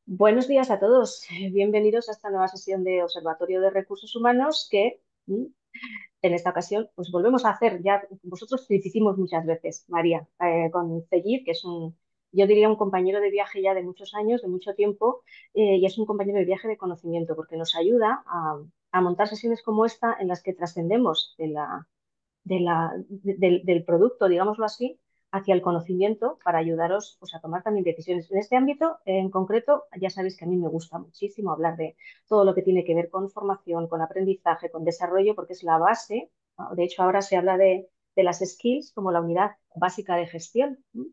Buenos días a todos. Bienvenidos a esta nueva sesión de Observatorio de Recursos Humanos que en esta ocasión pues volvemos a hacer. Ya vosotros lo hicimos muchas veces, María, con Cellir, que es yo diría un compañero de viaje ya de muchos años, de mucho tiempo, y es un compañero de viaje de conocimiento porque nos ayuda a montar sesiones como esta en las que trascendemos del producto, digámoslo así, hacia el conocimiento para ayudaros pues, a tomar también decisiones. En este ámbito en concreto, ya sabéis que a mí me gusta muchísimo hablar de todo lo que tiene que ver con formación, con aprendizaje, con desarrollo, porque es la base, ¿no? De hecho, ahora se habla de las skills como la unidad básica de gestión. ¿No?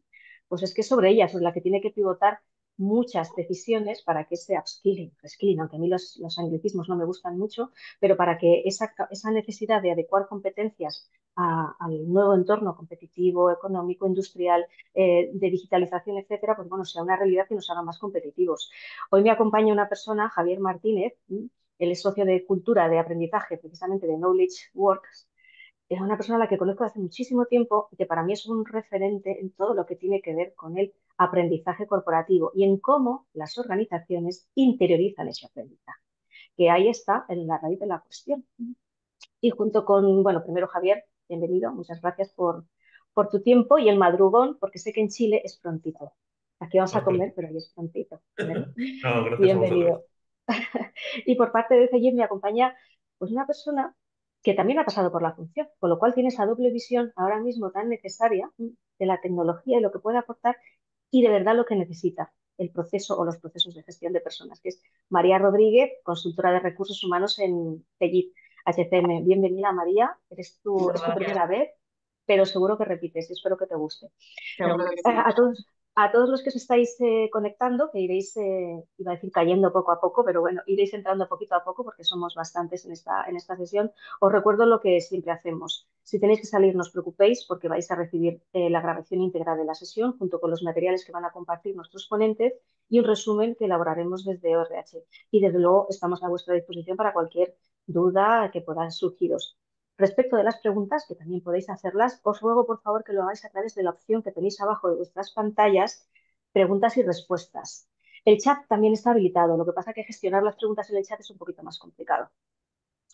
Pues es que sobre ellas es la que tiene que pivotar muchas decisiones para que ese upskilling, reskilling, aunque a mí los anglicismos no me gustan mucho, pero para que esa necesidad de adecuar competencias al nuevo entorno competitivo, económico, industrial, de digitalización, etcétera, pues bueno, sea una realidad que nos haga más competitivos. Hoy me acompaña una persona, Javier Martínez, él es socio de cultura de aprendizaje, precisamente de Knowledge Works. Es una persona a la que conozco hace muchísimo tiempo y que para mí es un referente en todo lo que tiene que ver con el aprendizaje corporativo y en cómo las organizaciones interiorizan ese aprendizaje, que ahí está en la raíz de la cuestión. Y junto con, bueno, primero Javier, bienvenido, muchas gracias por tu tiempo y el madrugón, porque sé que en Chile es prontito. Aquí vamos a No, comer, pero ahí es prontito. ¿Eh? no, gracias a vosotros. Bienvenido. Y por parte de CEGIP me acompaña pues una persona que también ha pasado por la función, con lo cual tiene esa doble visión ahora mismo tan necesaria de la tecnología y lo que puede aportar y de verdad lo que necesita el proceso o los procesos de gestión de personas, que es María Rodríguez, consultora de recursos humanos en CEGIP HCM. Bienvenida, María. Es tu Gracias. primera vez, pero seguro que repites y espero que te guste. Seguro que sí. A todos los que os estáis conectando, que iréis, iba a decir cayendo poco a poco, pero bueno, iréis entrando poquito a poco porque somos bastantes en esta sesión, os recuerdo lo que siempre hacemos. Si tenéis que salir, no os preocupéis porque vais a recibir la grabación íntegra de la sesión junto con los materiales que van a compartir nuestros ponentes y un resumen que elaboraremos desde ORH. Y desde luego estamos a vuestra disposición para cualquier duda que pueda surgiros. Respecto de las preguntas, que también podéis hacerlas, os ruego por favor que lo hagáis a través de la opción que tenéis abajo de vuestras pantallas, preguntas y respuestas. El chat también está habilitado, lo que pasa es que gestionar las preguntas en el chat es un poquito más complicado,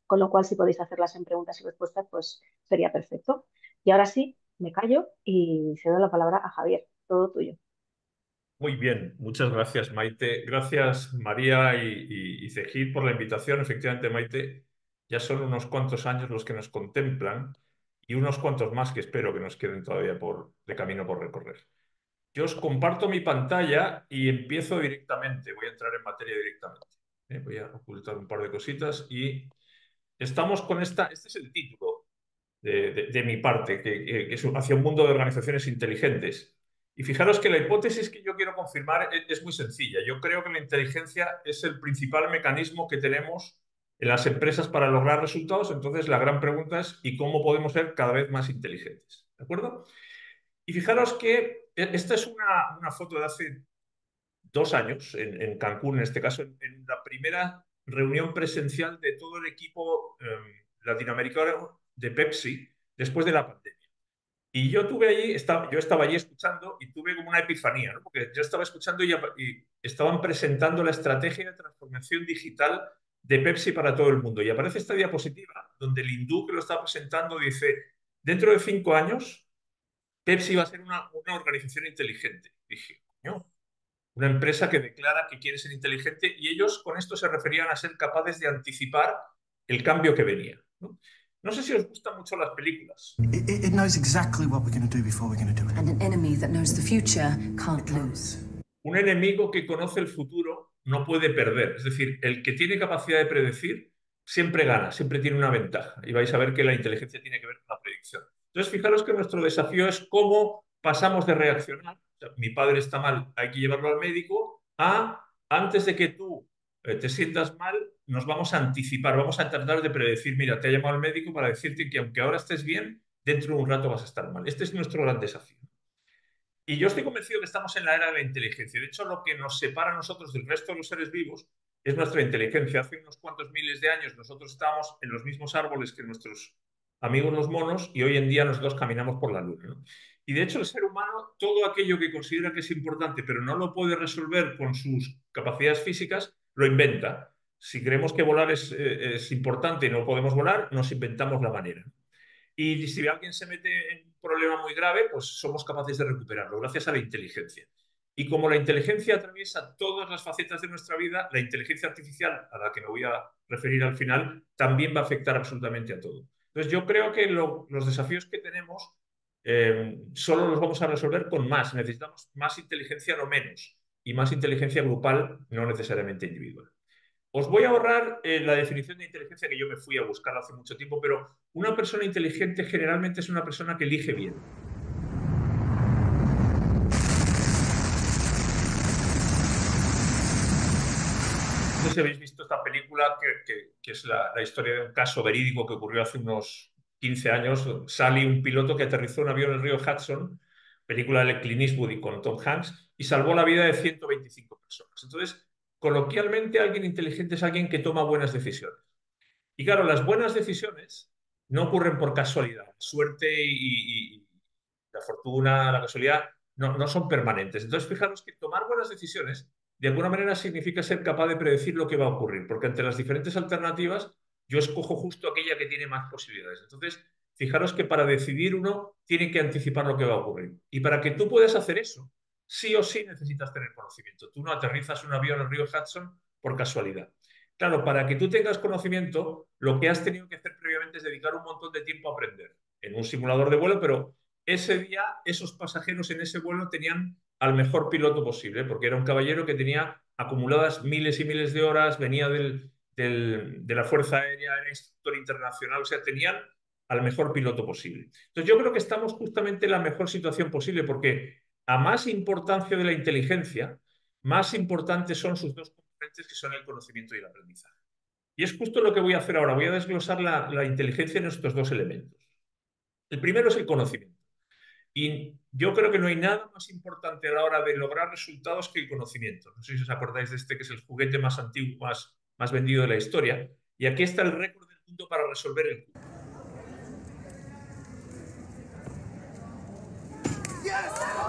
con lo cual si podéis hacerlas en preguntas y respuestas, pues sería perfecto. Y ahora sí, me callo y cedo la palabra a Javier, todo tuyo. Muy bien, muchas gracias, Maite. Gracias, María y Cejid, por la invitación. Efectivamente, Maite, ya son unos cuantos años los que nos contemplan y unos cuantos más que espero que nos queden todavía de camino por recorrer. Yo os comparto mi pantalla y empiezo directamente. Voy a entrar en materia directamente. Voy a ocultar un par de cositas y estamos con este es el título de mi parte, que es hacia un mundo de organizaciones inteligentes. Y fijaros que la hipótesis que yo quiero confirmar es muy sencilla. Yo creo que la inteligencia es el principal mecanismo que tenemos en las empresas para lograr resultados. Entonces, la gran pregunta es, ¿y cómo podemos ser cada vez más inteligentes? ¿De acuerdo? Y fijaros que esta es una foto de hace 2 años, en Cancún, en este caso, en la primera reunión presencial de todo el equipo latinoamericano de Pepsi después de la pandemia. Y yo estaba allí escuchando y tuve como una epifanía, ¿no? Porque yo estaba escuchando y estaban presentando la estrategia de transformación digital de Pepsi para todo el mundo. Y aparece esta diapositiva donde el hindú que lo está presentando dice, dentro de 5 años, Pepsi va a ser una organización inteligente. Dije, coño, una empresa que declara que quiere ser inteligente y ellos con esto se referían a ser capaces de anticipar el cambio que venía, ¿no? No sé si os gustan mucho las películas. It knows exactly what we're going to do before we're going to do it. And an enemy that knows the future can't lose. Un enemigo que conoce el futuro no puede perder. Es decir, el que tiene capacidad de predecir siempre gana, siempre tiene una ventaja. Y vais a ver que la inteligencia tiene que ver con la predicción. Entonces, fijaros que nuestro desafío es cómo pasamos de reaccionar, o sea, mi padre está mal, hay que llevarlo al médico, a antes de que tú te sientas mal, nos vamos a anticipar, vamos a tratar de predecir, mira, te ha llamado el médico para decirte que aunque ahora estés bien, dentro de un rato vas a estar mal. Este es nuestro gran desafío. Y yo estoy convencido que estamos en la era de la inteligencia. De hecho, lo que nos separa a nosotros del resto de los seres vivos es nuestra inteligencia. Hace unos cuantos miles de años nosotros estábamos en los mismos árboles que nuestros amigos los monos y hoy en día nosotros caminamos por la luna, ¿no? Y de hecho el ser humano, todo aquello que considera que es importante, pero no lo puede resolver con sus capacidades físicas, lo inventa. Si creemos que volar es importante y no podemos volar, nos inventamos la manera. Y si alguien se mete en un problema muy grave, pues somos capaces de recuperarlo gracias a la inteligencia. Y como la inteligencia atraviesa todas las facetas de nuestra vida, la inteligencia artificial, a la que me voy a referir al final, también va a afectar absolutamente a todo. Entonces yo creo que los desafíos que tenemos solo los vamos a resolver con más. Necesitamos más inteligencia, no menos. Y más inteligencia grupal, no necesariamente individual. Os voy a ahorrar la definición de inteligencia que yo me fui a buscar hace mucho tiempo, pero una persona inteligente generalmente es una persona que elige bien. No sé si habéis visto esta película que es la historia de un caso verídico que ocurrió hace unos 15 años. Sale un piloto que aterrizó un avión en el río Hudson, película de Clint Eastwood y con Tom Hanks, y salvó la vida de 125 personas. Entonces, coloquialmente, alguien inteligente es alguien que toma buenas decisiones. Y claro, las buenas decisiones no ocurren por casualidad. Suerte y la fortuna, la casualidad, no son permanentes. Entonces, fijaros que tomar buenas decisiones de alguna manera significa ser capaz de predecir lo que va a ocurrir, porque ante las diferentes alternativas yo escojo justo aquella que tiene más posibilidades. Entonces, fijaros que para decidir uno tiene que anticipar lo que va a ocurrir. Y para que tú puedas hacer eso, sí o sí necesitas tener conocimiento. Tú no aterrizas un avión en el río Hudson por casualidad. Claro, para que tú tengas conocimiento, lo que has tenido que hacer previamente es dedicar un montón de tiempo a aprender en un simulador de vuelo, pero ese día esos pasajeros en ese vuelo tenían al mejor piloto posible, porque era un caballero que tenía acumuladas miles y miles de horas, venía de la Fuerza Aérea, era instructor internacional, o sea, tenían al mejor piloto posible. Entonces yo creo que estamos justamente en la mejor situación posible, porque a más importancia de la inteligencia, más importantes son sus dos componentes, que son el conocimiento y el aprendizaje. Y es justo lo que voy a hacer ahora. Voy a desglosar la inteligencia en estos dos elementos. El primero es el conocimiento. Y yo creo que no hay nada más importante a la hora de lograr resultados que el conocimiento. No sé si os acordáis de este, que es el juguete más antiguo, más vendido de la historia. Y aquí está el récord del mundo para resolver el cubo.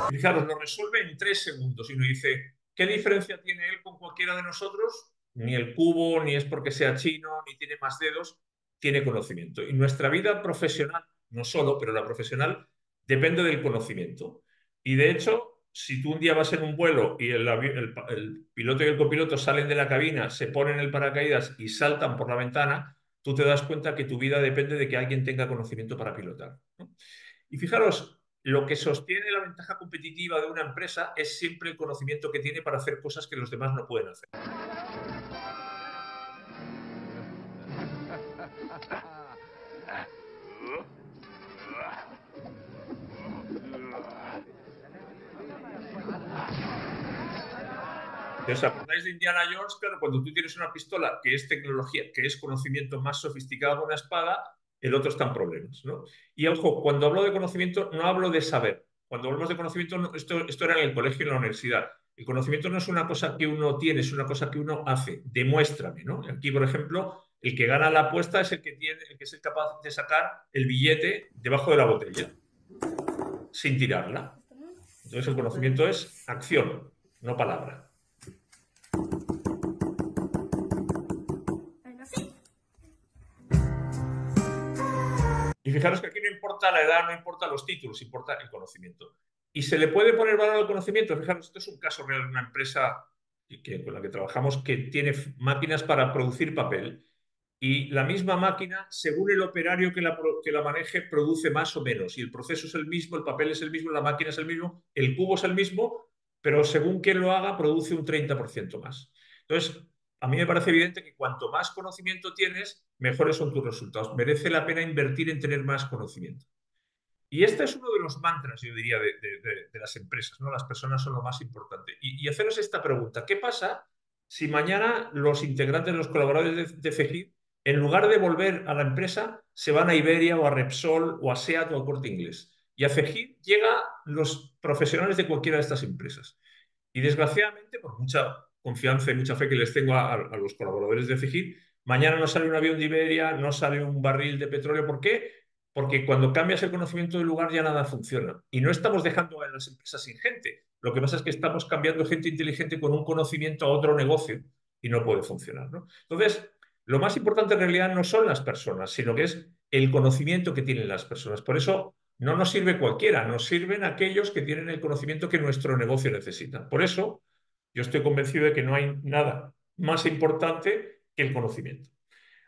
Fijaros, lo resuelve en 3 segundos. Y uno dice, ¿qué diferencia tiene él con cualquiera de nosotros? Ni el cubo, ni es porque sea chino, ni tiene más dedos, tiene conocimiento. Y nuestra vida profesional, no solo, pero la profesional, depende del conocimiento. Y de hecho, si tú un día vas en un vuelo y el piloto y el copiloto salen de la cabina, se ponen el paracaídas y saltan por la ventana, tú te das cuenta que tu vida depende de que alguien tenga conocimiento para pilotar, ¿no? Y fijaros, lo que sostiene la ventaja competitiva de una empresa es siempre el conocimiento que tiene para hacer cosas que los demás no pueden hacer. ¿Os acordáis de Indiana Jones? Claro, cuando tú tienes una pistola que es tecnología, que es conocimiento más sofisticado que una espada, el otro está en problemas, ¿no? Y ojo, cuando hablo de conocimiento, no hablo de saber. Cuando hablamos de conocimiento, esto era en el colegio y en la universidad. El conocimiento no es una cosa que uno tiene, es una cosa que uno hace. Demuéstrame, ¿no? Aquí, por ejemplo, el que gana la apuesta es el que es capaz de sacar el billete debajo de la botella, sin tirarla. Entonces, el conocimiento es acción, no palabra. Y fijaros que aquí no importa la edad, no importa los títulos, importa el conocimiento. Y se le puede poner valor al conocimiento. Fijaros, esto es un caso real de una empresa con la que trabajamos que tiene máquinas para producir papel. Y la misma máquina, según el operario que la maneje, produce más o menos. Y el proceso es el mismo, el papel es el mismo, la máquina es el mismo, el cubo es el mismo, pero según quien lo haga, produce un 30% más. Entonces, a mí me parece evidente que cuanto más conocimiento tienes, mejores son tus resultados. Merece la pena invertir en tener más conocimiento. Y este es uno de los mantras, yo diría, de las empresas, ¿no? Las personas son lo más importante. Y haceros esta pregunta: ¿qué pasa si mañana los integrantes, los colaboradores de CEGID, en lugar de volver a la empresa, se van a Iberia o a Repsol o a SEAT o a Corte Inglés? Y a CEGID llegan los profesionales de cualquiera de estas empresas. Y desgraciadamente, por mucha confianza y mucha fe que les tengo a los colaboradores de CEGID, mañana no sale un avión de Iberia, no sale un barril de petróleo. ¿Por qué? porque cuando cambias el conocimiento del lugar ya nada funciona. Y no estamos dejando a las empresas sin gente. Lo que pasa es que estamos cambiando gente inteligente con un conocimiento a otro negocio y no puede funcionar, ¿no? Entonces, lo más importante en realidad no son las personas, sino que es el conocimiento que tienen las personas. Por eso no nos sirve cualquiera, nos sirven aquellos que tienen el conocimiento que nuestro negocio necesita. Por eso yo estoy convencido de que no hay nada más importante que el conocimiento.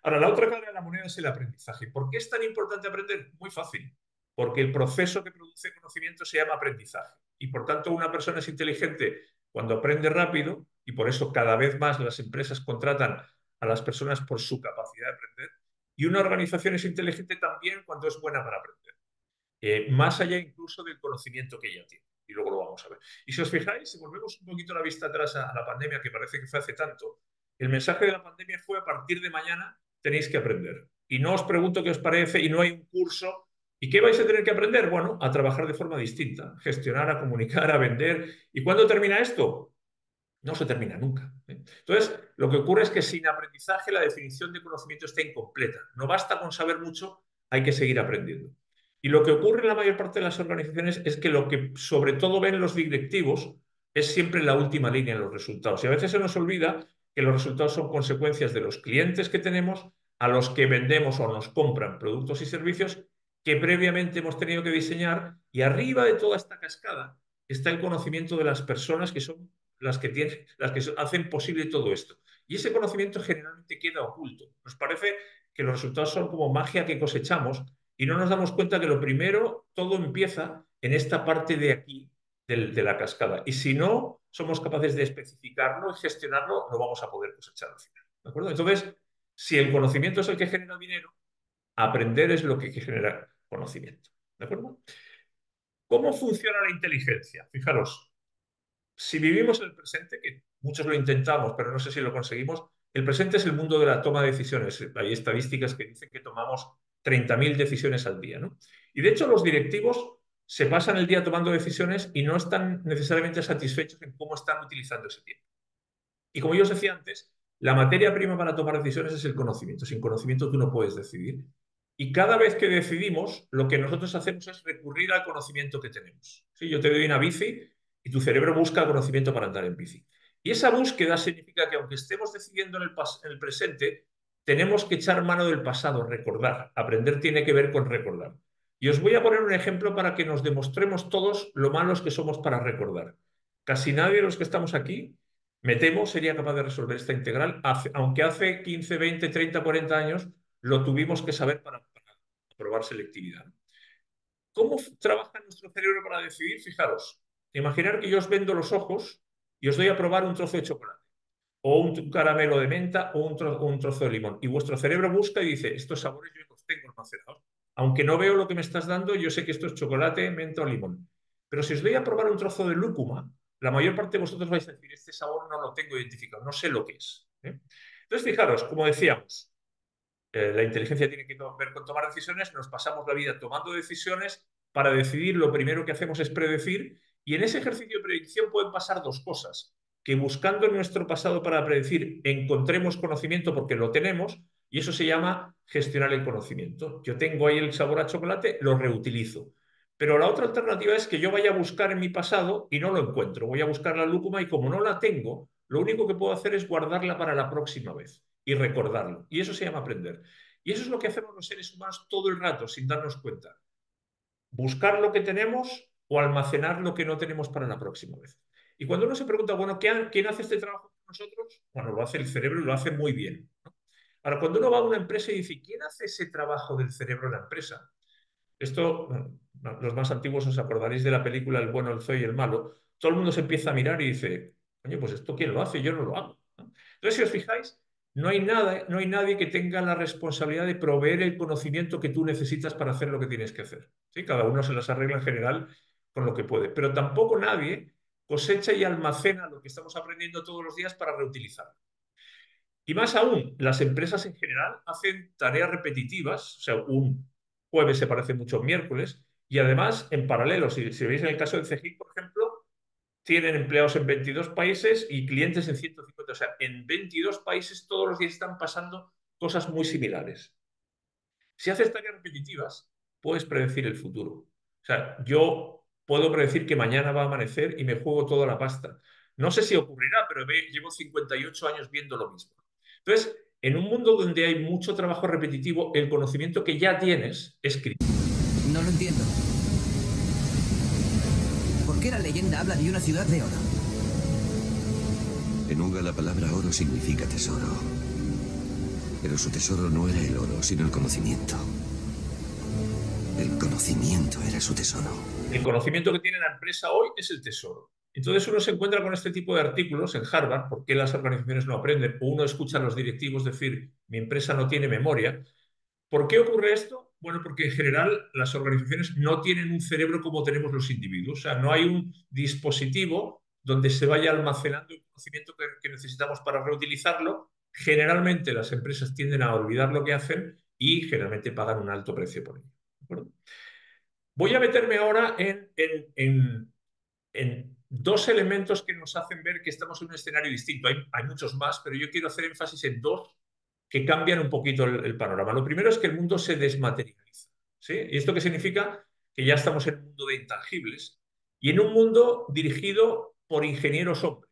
Ahora, la otra cara de la moneda es el aprendizaje. ¿Por qué es tan importante aprender? Muy fácil. Porque el proceso que produce conocimiento se llama aprendizaje. Y por tanto, una persona es inteligente cuando aprende rápido, y por eso cada vez más las empresas contratan a las personas por su capacidad de aprender. Y una organización es inteligente también cuando es buena para aprender. Más allá incluso del conocimiento que ya tiene. Y luego lo vamos a ver. Y si os fijáis, si volvemos un poquito la vista atrás a la pandemia, que parece que fue hace tanto, el mensaje de la pandemia fue: a partir de mañana tenéis que aprender. Y no os pregunto qué os parece, y no hay un curso. ¿Y qué vais a tener que aprender? Bueno, a trabajar de forma distinta, gestionar, a comunicar, a vender. ¿Y cuándo termina esto? No se termina nunca, ¿eh? Entonces, lo que ocurre es que sin aprendizaje la definición de conocimiento está incompleta. No basta con saber mucho, hay que seguir aprendiendo. Y lo que ocurre en la mayor parte de las organizaciones es que lo que sobre todo ven los directivos es siempre la última línea en los resultados. Y a veces se nos olvida que los resultados son consecuencias de los clientes que tenemos, a los que vendemos o nos compran productos y servicios que previamente hemos tenido que diseñar, y arriba de toda esta cascada está el conocimiento de las personas que son las que hacen posible todo esto. Y ese conocimiento generalmente queda oculto. Nos parece que los resultados son como magia que cosechamos y no nos damos cuenta que lo primero, todo empieza en esta parte de aquí de la cascada. Y si no somos capaces de especificarlo y gestionarlo, no vamos a poder cosechar al final. ¿De acuerdo? Entonces, si el conocimiento es el que genera dinero, aprender es lo que genera conocimiento. ¿De acuerdo? ¿Cómo funciona la inteligencia? Fijaros, si vivimos el presente, que muchos lo intentamos, pero no sé si lo conseguimos, el presente es el mundo de la toma de decisiones. Hay estadísticas que dicen que tomamos 30.000 decisiones al día, ¿no? Y de hecho los directivos se pasan el día tomando decisiones y no están necesariamente satisfechos en cómo están utilizando ese tiempo. Y como yo os decía antes, la materia prima para tomar decisiones es el conocimiento. Sin conocimiento tú no puedes decidir. Y cada vez que decidimos, lo que nosotros hacemos es recurrir al conocimiento que tenemos. ¿Sí? Yo te doy una bici y tu cerebro busca conocimiento para andar en bici. Y esa búsqueda significa que aunque estemos decidiendo en el presente, tenemos que echar mano del pasado, recordar. Aprender tiene que ver con recordar. Y os voy a poner un ejemplo para que nos demostremos todos lo malos que somos para recordar. Casi nadie de los que estamos aquí, me temo, sería capaz de resolver esta integral, aunque hace 15, 20, 30, 40 años lo tuvimos que saber para probar selectividad. ¿Cómo trabaja nuestro cerebro para decidir? Fijaros, imaginar que yo os vendo los ojos y os doy a probar un trozo de chocolate, o un caramelo de menta, o un trozo de limón. Y vuestro cerebro busca y dice: estos sabores yo los tengo almacenados. Aunque no veo lo que me estás dando, yo sé que esto es chocolate, menta o limón. Pero si os doy a probar un trozo de lúcuma, la mayor parte de vosotros vais a decir: este sabor no lo tengo identificado, no sé lo que es, ¿eh? Entonces, fijaros, como decíamos, la inteligencia tiene que ver con tomar decisiones, nos pasamos la vida tomando decisiones. Para decidir, lo primero que hacemos es predecir, y en ese ejercicio de predicción pueden pasar dos cosas: que buscando en nuestro pasado para predecir encontremos conocimiento porque lo tenemos, y eso se llama gestionar el conocimiento. Yo tengo ahí el sabor a chocolate, lo reutilizo. Pero la otra alternativa es que yo vaya a buscar en mi pasado y no lo encuentro. Voy a buscar la lúcuma y como no la tengo, lo único que puedo hacer es guardarla para la próxima vez y recordarlo. Y eso se llama aprender. Y eso es lo que hacemos los seres humanos todo el rato, sin darnos cuenta. Buscar lo que tenemos o almacenar lo que no tenemos para la próxima vez. Y cuando uno se pregunta, bueno, ¿quién hace este trabajo con nosotros? Bueno, lo hace el cerebro y lo hace muy bien, ¿no? Ahora, cuando uno va a una empresa y dice: ¿quién hace ese trabajo del cerebro en la empresa? Esto, bueno, los más antiguos os acordaréis de la película El bueno, el feo y el malo. Todo el mundo se empieza a mirar y dice: coño, pues esto ¿quién lo hace? Yo no lo hago, ¿no? Entonces, si os fijáis, no hay nadie que tenga la responsabilidad de proveer el conocimiento que tú necesitas para hacer lo que tienes que hacer, ¿sí? Cada uno se las arregla en general con lo que puede. Pero tampoco nadie cosecha y almacena lo que estamos aprendiendo todos los días para reutilizarlo. Y más aún, las empresas en general hacen tareas repetitivas, o sea, un jueves se parece mucho a un miércoles, y además, en paralelo, si veis en el caso de CEGIC, por ejemplo, tienen empleados en 22 países y clientes en 150. O sea, en 22 países todos los días están pasando cosas muy similares. Si haces tareas repetitivas, puedes predecir el futuro. O sea, yo puedo predecir que mañana va a amanecer y me juego toda la pasta. No sé si ocurrirá, pero llevo 58 años viendo lo mismo. Entonces, en un mundo donde hay mucho trabajo repetitivo, el conocimiento que ya tienes es crítico. No lo entiendo. ¿Por qué la leyenda habla de una ciudad de oro? En Uga la palabra oro significa tesoro. Pero su tesoro no era el oro, sino el conocimiento. El conocimiento era su tesoro. El conocimiento que tiene la empresa hoy es el tesoro. Entonces uno se encuentra con este tipo de artículos en Harvard, ¿por qué las organizaciones no aprenden? O uno escucha a los directivos decir, mi empresa no tiene memoria. ¿Por qué ocurre esto? Bueno, porque en general las organizaciones no tienen un cerebro como tenemos los individuos. O sea, no hay un dispositivo donde se vaya almacenando el conocimiento que necesitamos para reutilizarlo. Generalmente las empresas tienden a olvidar lo que hacen y generalmente pagan un alto precio por ello. ¿De acuerdo? Voy a meterme ahora en dos elementos que nos hacen ver que estamos en un escenario distinto. Hay muchos más, pero yo quiero hacer énfasis en dos que cambian un poquito el panorama. Lo primero es que el mundo se desmaterializa, ¿sí? ¿Y esto qué significa? Que ya estamos en un mundo de intangibles y en un mundo dirigido por ingenieros hombres.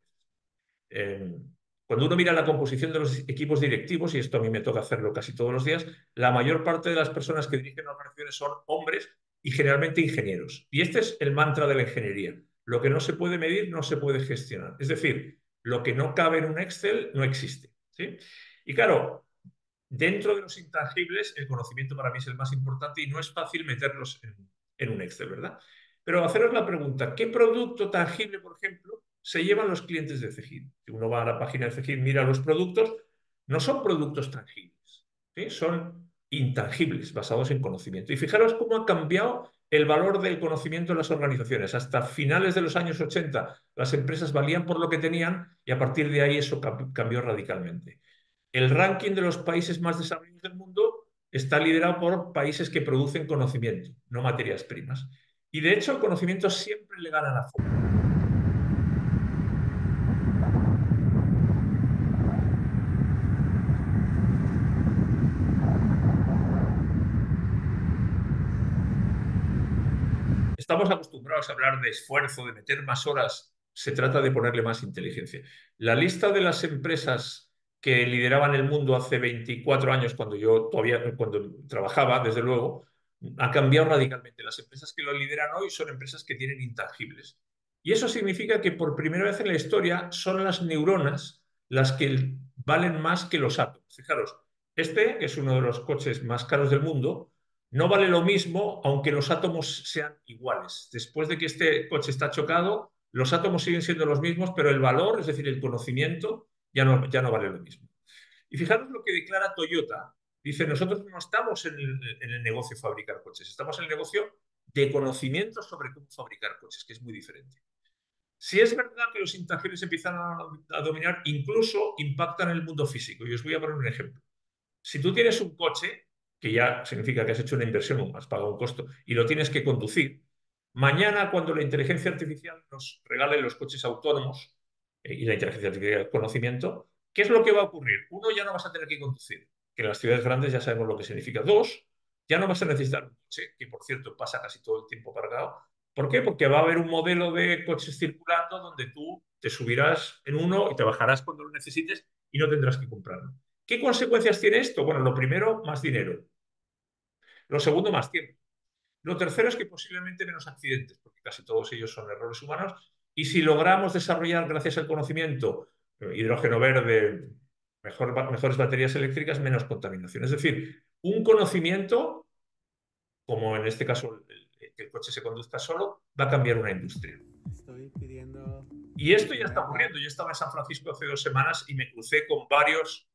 Cuando uno mira la composición de los equipos directivos, y esto a mí me toca hacerlo casi todos los días, la mayor parte de las personas que dirigen organizaciones son hombres y generalmente ingenieros. Y este es el mantra de la ingeniería. Lo que no se puede medir no se puede gestionar. Es decir, lo que no cabe en un Excel no existe, ¿sí? Y claro, dentro de los intangibles, el conocimiento para mí es el más importante y no es fácil meterlos en un Excel, ¿verdad? Pero haceros la pregunta, ¿qué producto tangible, por ejemplo, se llevan los clientes de Cegid? Si uno va a la página de Cegid, mira los productos, no son productos tangibles, ¿sí? Son intangibles, basados en conocimiento. Y fijaros cómo ha cambiado el valor del conocimiento en las organizaciones. Hasta finales de los años 80, las empresas valían por lo que tenían y a partir de ahí eso cambió radicalmente. El ranking de los países más desarrollados del mundo está liderado por países que producen conocimiento, no materias primas. Y de hecho, el conocimiento siempre le gana a la forma. Estamos acostumbrados a hablar de esfuerzo, de meter más horas. Se trata de ponerle más inteligencia. La lista de las empresas que lideraban el mundo hace 24 años, cuando trabajaba, desde luego, ha cambiado radicalmente. Las empresas que lo lideran hoy son empresas que tienen intangibles. Y eso significa que por primera vez en la historia son las neuronas las que valen más que los átomos. Fijaros, este, que es uno de los coches más caros del mundo, no vale lo mismo aunque los átomos sean iguales. Después de que este coche está chocado, los átomos siguen siendo los mismos, pero el valor, es decir, el conocimiento, ya no vale lo mismo. Y fijaros lo que declara Toyota. Dice, nosotros no estamos en el negocio de fabricar coches, estamos en el negocio de conocimiento sobre cómo fabricar coches, que es muy diferente. Si es verdad que los intangibles empiezan a dominar, incluso impactan en el mundo físico. Y os voy a poner un ejemplo. Si tú tienes un coche, que ya significa que has hecho una inversión o has pagado un costo, y lo tienes que conducir, mañana cuando la inteligencia artificial nos regale los coches autónomos y la inteligencia artificial el conocimiento, ¿qué es lo que va a ocurrir? Uno, ya no vas a tener que conducir, que en las ciudades grandes ya sabemos lo que significa. Dos, ya no vas a necesitar un coche, que por cierto pasa casi todo el tiempo cargado. ¿Por qué? Porque va a haber un modelo de coches circulando donde tú te subirás en uno y te bajarás cuando lo necesites y no tendrás que comprarlo. ¿Qué consecuencias tiene esto? Bueno, lo primero, más dinero. Lo segundo, más tiempo. Lo tercero es que posiblemente menos accidentes, porque casi todos ellos son errores humanos. Y si logramos desarrollar, gracias al conocimiento, hidrógeno verde, mejores baterías eléctricas, menos contaminación. Es decir, un conocimiento, como en este caso que el coche se conduzca solo, va a cambiar una industria. Y esto ya está ocurriendo. Yo estaba en San Francisco hace 2 semanas y me crucé con varios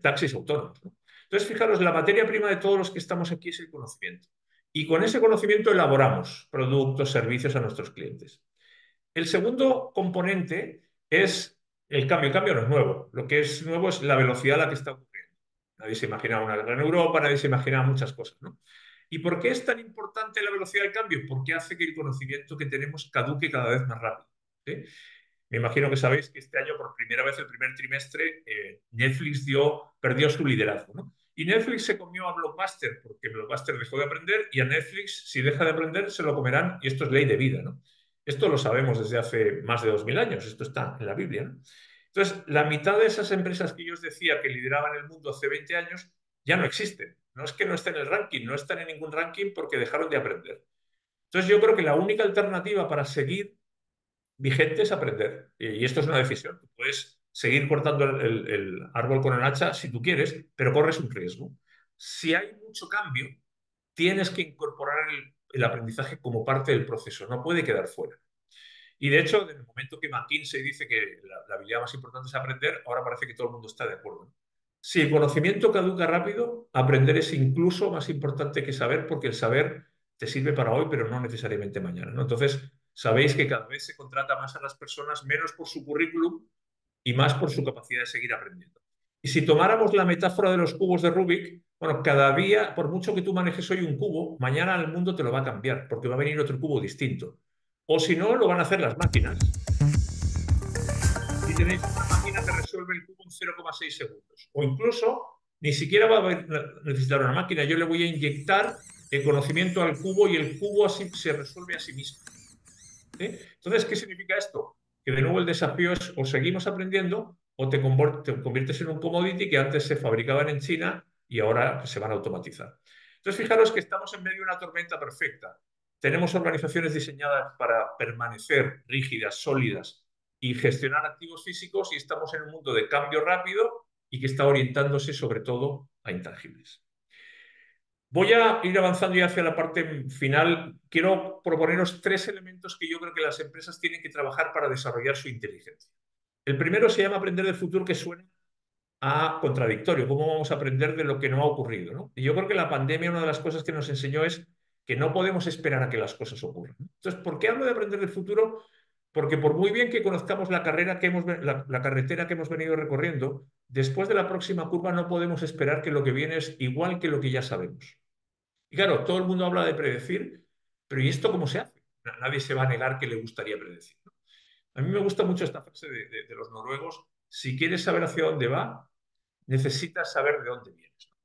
taxis autónomos, ¿no? Entonces, fijaros, la materia prima de todos los que estamos aquí es el conocimiento. Y con ese conocimiento elaboramos productos, servicios a nuestros clientes. El segundo componente es el cambio. El cambio no es nuevo. Lo que es nuevo es la velocidad a la que está ocurriendo. Nadie se imaginaba una guerra en Europa, nadie se imaginaba muchas cosas, ¿no? ¿Y por qué es tan importante la velocidad del cambio? Porque hace que el conocimiento que tenemos caduque cada vez más rápido, ¿sí? Me imagino que sabéis que este año, por primera vez, el primer trimestre, Netflix perdió su liderazgo, ¿no? Y Netflix se comió a Blockbuster porque Blockbuster dejó de aprender y a Netflix, si deja de aprender, se lo comerán y esto es ley de vida, ¿no? Esto lo sabemos desde hace más de 2000 años, esto está en la Biblia, ¿no? Entonces, la mitad de esas empresas que yo os decía que lideraban el mundo hace 20 años ya no existen. No es que no estén en el ranking, no están en ningún ranking porque dejaron de aprender. Entonces, yo creo que la única alternativa para seguir vigente es aprender. Y esto es una decisión. Tú puedes seguir cortando el árbol con el hacha si tú quieres, pero corres un riesgo. Si hay mucho cambio, tienes que incorporar el aprendizaje como parte del proceso, no puede quedar fuera. Y de hecho, en el momento que McKinsey dice que la habilidad más importante es aprender, ahora parece que todo el mundo está de acuerdo. Si el conocimiento caduca rápido, aprender es incluso más importante que saber, porque el saber te sirve para hoy, pero no necesariamente mañana, ¿no? Entonces, sabéis que cada vez se contrata más a las personas, menos por su currículum y más por su capacidad de seguir aprendiendo. Y si tomáramos la metáfora de los cubos de Rubik, bueno, cada día, por mucho que tú manejes hoy un cubo, mañana el mundo te lo va a cambiar, porque va a venir otro cubo distinto. O si no, lo van a hacer las máquinas. Y tenéis una máquina que resuelve el cubo en 0,6 segundos. O incluso, ni siquiera va a necesitar una máquina. Yo le voy a inyectar el conocimiento al cubo y el cubo así se resuelve a sí mismo. ¿Sí? Entonces, ¿qué significa esto? Que de nuevo el desafío es o seguimos aprendiendo o te conviertes en un commodity que antes se fabricaban en China y ahora se van a automatizar. Entonces, fijaros que estamos en medio de una tormenta perfecta. Tenemos organizaciones diseñadas para permanecer rígidas, sólidas y gestionar activos físicos y estamos en un mundo de cambio rápido y que está orientándose sobre todo a intangibles. Voy a ir avanzando ya hacia la parte final. Quiero proponeros 3 elementos que yo creo que las empresas tienen que trabajar para desarrollar su inteligencia. El primero se llama aprender del futuro, que suena a contradictorio. ¿Cómo vamos a aprender de lo que no ha ocurrido, ¿no? Y yo creo que la pandemia, una de las cosas que nos enseñó es que no podemos esperar a que las cosas ocurran. Entonces, ¿por qué hablo de aprender del futuro? Porque por muy bien que conozcamos la carretera que hemos venido recorriendo, después de la próxima curva no podemos esperar que lo que viene es igual que lo que ya sabemos. Y claro, todo el mundo habla de predecir, pero ¿y esto cómo se hace? Nadie se va a negar que le gustaría predecir, ¿no? A mí me gusta mucho esta frase de los noruegos: si quieres saber hacia dónde va, necesitas saber de dónde vienes, ¿no?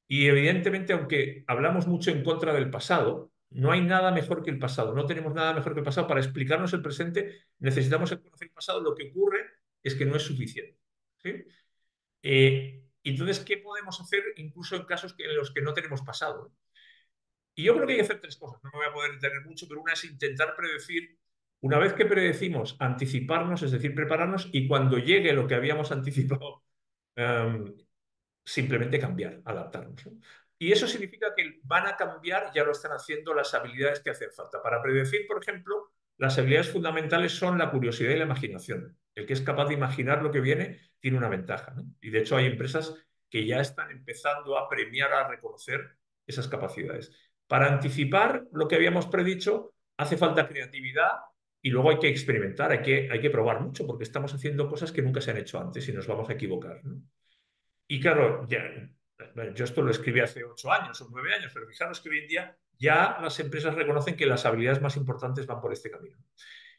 Y evidentemente, aunque hablamos mucho en contra del pasado, no hay nada mejor que el pasado. No tenemos nada mejor que el pasado. Para explicarnos el presente necesitamos conocer el pasado. Lo que ocurre es que no es suficiente, ¿sí? Entonces, ¿qué podemos hacer incluso en casos en los que no tenemos pasado, ¿no? Y yo creo que hay que hacer 3 cosas. No me voy a poder detener mucho, pero una es intentar predecir. Una vez que predecimos, anticiparnos, es decir, prepararnos, y cuando llegue lo que habíamos anticipado, simplemente cambiar, adaptarnos, ¿no? Y eso significa que van a cambiar, ya lo están haciendo, las habilidades que hacen falta. Para predecir, por ejemplo, las habilidades fundamentales son la curiosidad y la imaginación. El que es capaz de imaginar lo que viene tiene una ventaja, ¿no? Y de hecho hay empresas que ya están empezando a premiar, a reconocer esas capacidades. Para anticipar lo que habíamos predicho, hace falta creatividad y luego hay que experimentar, hay que probar mucho, porque estamos haciendo cosas que nunca se han hecho antes y nos vamos a equivocar, ¿no? Y claro, bueno, yo esto lo escribí hace 8 años o 9 años, pero fijaros que hoy en día ya las empresas reconocen que las habilidades más importantes van por este camino.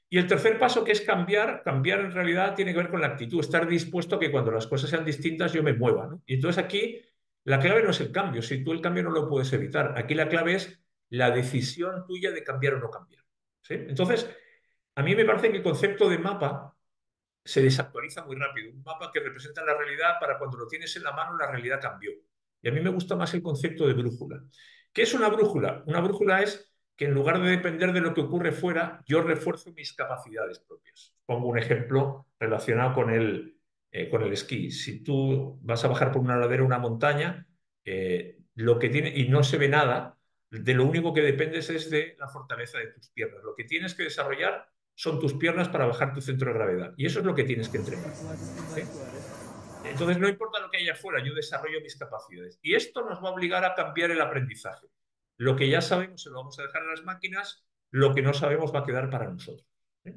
Y el tercer paso, que es cambiar en realidad tiene que ver con la actitud, estar dispuesto a que cuando las cosas sean distintas yo me mueva, ¿no? Y entonces aquí la clave no es el cambio, si tú el cambio no lo puedes evitar, aquí la clave es la decisión tuya de cambiar o no cambiar, ¿sí? Entonces, a mí me parece que el concepto de mapa se desactualiza muy rápido. Un mapa que representa la realidad, para cuando lo tienes en la mano, la realidad cambió. Y a mí me gusta más el concepto de brújula. ¿Qué es una brújula? Una brújula es que en lugar de depender de lo que ocurre fuera, yo refuerzo mis capacidades propias. Pongo un ejemplo relacionado con el esquí. Si tú vas a bajar por una ladera, una montaña, lo que tiene, y no se ve nada, de lo único que dependes es de la fortaleza de tus piernas. Lo que tienes que desarrollar son tus piernas para bajar tu centro de gravedad. Y eso es lo que tienes que entrenar, ¿sí? Entonces, no importa lo que haya afuera, yo desarrollo mis capacidades. Y esto nos va a obligar a cambiar el aprendizaje. Lo que ya sabemos se lo vamos a dejar a las máquinas, lo que no sabemos va a quedar para nosotros, ¿sí?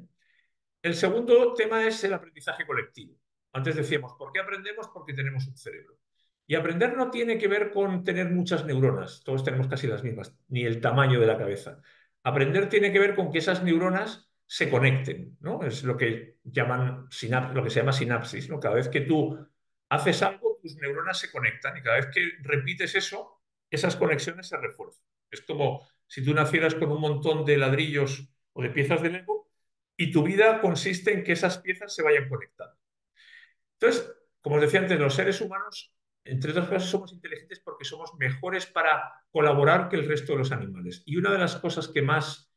El segundo tema es el aprendizaje colectivo. Antes decíamos, ¿por qué aprendemos? Porque tenemos un cerebro. Y aprender no tiene que ver con tener muchas neuronas, todos tenemos casi las mismas, ni el tamaño de la cabeza. Aprender tiene que ver con que esas neuronas se conecten, ¿no? Es lo que llaman lo que se llama sinapsis, ¿no? Cada vez que tú haces algo, tus neuronas se conectan y cada vez que repites eso, esas conexiones se refuerzan. Es como si tú nacieras con un montón de ladrillos o de piezas de Lego y tu vida consiste en que esas piezas se vayan conectando. Entonces, como os decía antes, los seres humanos, entre otras cosas, somos inteligentes porque somos mejores para colaborar que el resto de los animales. Y una de las cosas que más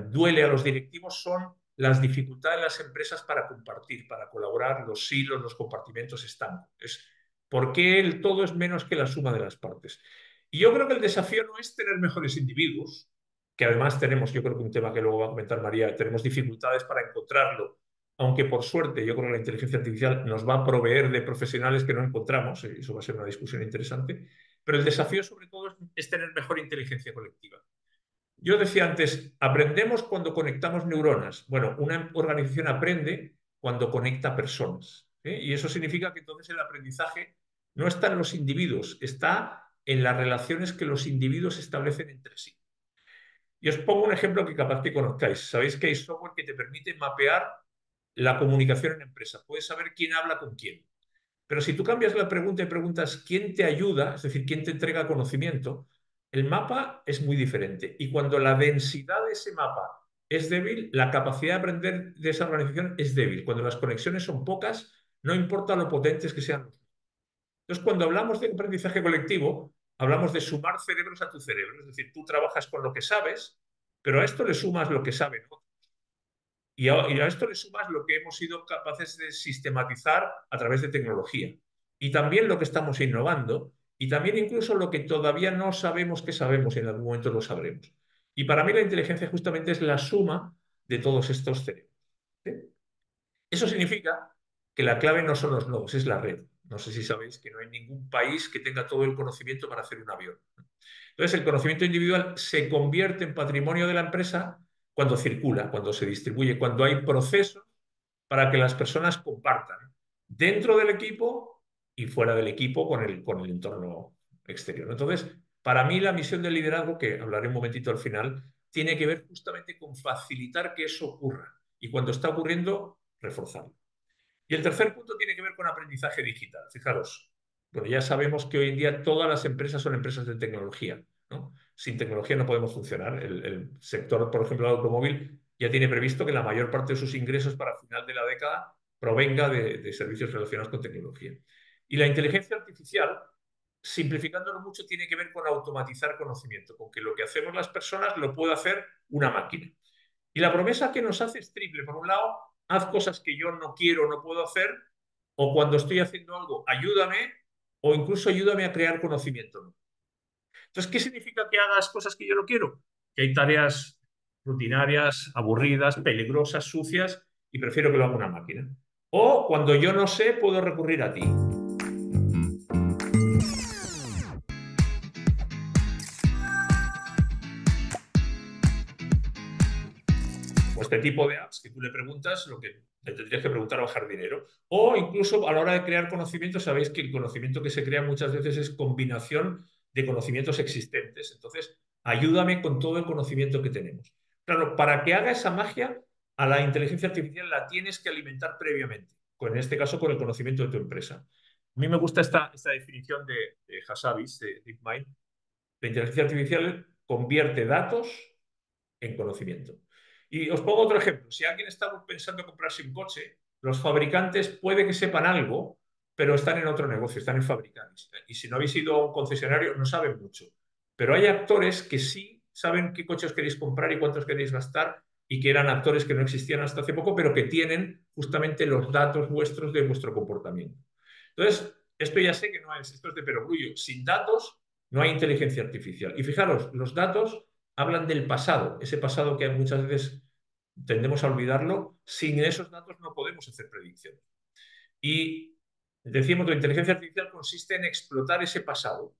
duele a los directivos son las dificultades de las empresas para compartir, para colaborar, los silos, los compartimentos estancos. Es por qué el todo es menos que la suma de las partes. Y yo creo que el desafío no es tener mejores individuos, que además tenemos, yo creo que un tema que luego va a comentar María, tenemos dificultades para encontrarlo, aunque por suerte yo creo que la inteligencia artificial nos va a proveer de profesionales que no encontramos, y eso va a ser una discusión interesante, pero el desafío sobre todo es tener mejor inteligencia colectiva. Yo decía antes, aprendemos cuando conectamos neuronas. Bueno, una organización aprende cuando conecta personas, ¿eh? Y eso significa que entonces el aprendizaje no está en los individuos, está en las relaciones que los individuos establecen entre sí. Y os pongo un ejemplo que capaz que conozcáis. Sabéis que hay software que te permite mapear la comunicación en empresa. Puedes saber quién habla con quién. Pero si tú cambias la pregunta y preguntas quién te ayuda, es decir, quién te entrega conocimiento, el mapa es muy diferente. Y cuando la densidad de ese mapa es débil, la capacidad de aprender de esa organización es débil. Cuando las conexiones son pocas, no importa lo potentes que sean. Entonces, cuando hablamos de aprendizaje colectivo, hablamos de sumar cerebros a tu cerebro. Es decir, tú trabajas con lo que sabes, pero a esto le sumas lo que saben otros. Y a esto le sumas lo que hemos sido capaces de sistematizar a través de tecnología. Y también lo que estamos innovando, y también incluso lo que todavía no sabemos que sabemos y en algún momento lo sabremos. Y para mí la inteligencia justamente es la suma de todos estos cerebros, ¿sí? Eso significa que la clave no son los nodos, es la red. No sé si sabéis que no hay ningún país que tenga todo el conocimiento para hacer un avión. Entonces, el conocimiento individual se convierte en patrimonio de la empresa cuando circula, cuando se distribuye, cuando hay procesos para que las personas compartan dentro del equipo y fuera del equipo con el entorno exterior. Entonces, para mí la misión del liderazgo, que hablaré un momentito al final, tiene que ver justamente con facilitar que eso ocurra y cuando está ocurriendo, reforzarlo. Y el tercer punto tiene que ver con aprendizaje digital. Fijaros, bueno, ya sabemos que hoy en día todas las empresas son empresas de tecnología, ¿no? Sin tecnología no podemos funcionar. El sector, por ejemplo, del automóvil ya tiene previsto que la mayor parte de sus ingresos para final de la década provenga de servicios relacionados con tecnología. Y la inteligencia artificial, simplificándolo mucho, tiene que ver con automatizar conocimiento, con que lo que hacemos las personas lo pueda hacer una máquina. Y la promesa que nos hace es triple. Por un lado, haz cosas que yo no quiero o no puedo hacer, o cuando estoy haciendo algo, ayúdame, o incluso ayúdame a crear conocimiento. Entonces, ¿qué significa que hagas cosas que yo no quiero? Que hay tareas rutinarias, aburridas, peligrosas, sucias, y prefiero que lo haga una máquina. O cuando yo no sé, puedo recurrir a ti. O este tipo de apps que tú le preguntas lo que le tendrías que preguntar a un jardinero. O incluso a la hora de crear conocimiento, sabéis que el conocimiento que se crea muchas veces es combinación de conocimientos existentes. Entonces, ayúdame con todo el conocimiento que tenemos. Claro, para que haga esa magia, a la inteligencia artificial la tienes que alimentar previamente, en este caso con el conocimiento de tu empresa. A mí me gusta esta definición de Hassabis, de DeepMind. La inteligencia artificial convierte datos en conocimiento. Y os pongo otro ejemplo. Si alguien está pensando comprarse un coche, los fabricantes puede que sepan algo, pero están en otro negocio, están en fabricantes. Y si no habéis ido a un concesionario, no saben mucho. Pero hay actores que sí saben qué coches queréis comprar y cuántos queréis gastar y que eran actores que no existían hasta hace poco, pero que tienen justamente los datos vuestros de vuestro comportamiento. Entonces, esto ya sé que no es, esto es de perogrullo. Sin datos no hay inteligencia artificial. Y fijaros, los datos hablan del pasado, ese pasado que muchas veces tendemos a olvidarlo. Sin esos datos no podemos hacer predicciones. Y decíamos que la inteligencia artificial consiste en explotar ese pasado.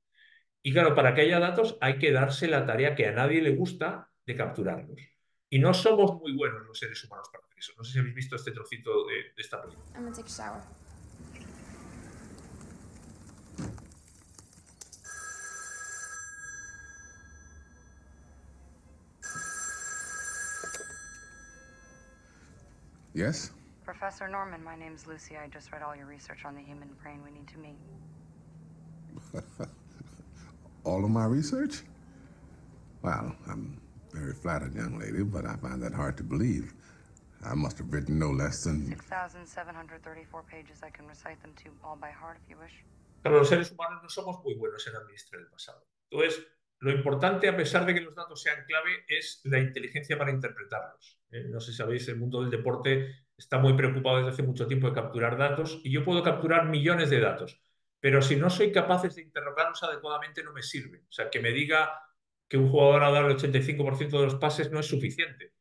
Y claro, para que haya datos hay que darse la tarea que a nadie le gusta de capturarlos. Y no somos muy buenos los seres humanos para hacer eso. No sé si habéis visto este trocito de esta película. I'm gonna take a shower. Yes? Professor Norman, my name's Lucy. I just read all your research on the human brain. We need to meet. All of my research? Well, I'm very flattered, young lady, but I find that hard to believe. I must have written no less than... 6,734 pages. I can recite them to you all by heart if you wish. Pero los seres humanos no somos muy buenos en administrar el pasado. Entonces, lo importante, a pesar de que los datos sean clave, es la inteligencia para interpretarlos. No sé si sabéis, el mundo del deporte está muy preocupado desde hace mucho tiempo de capturar datos, y yo puedo capturar millones de datos, pero si no soy capaz de interrogarlos adecuadamente no me sirve. O sea, que me diga que un jugador ha dado el 85% de los pases no es suficiente.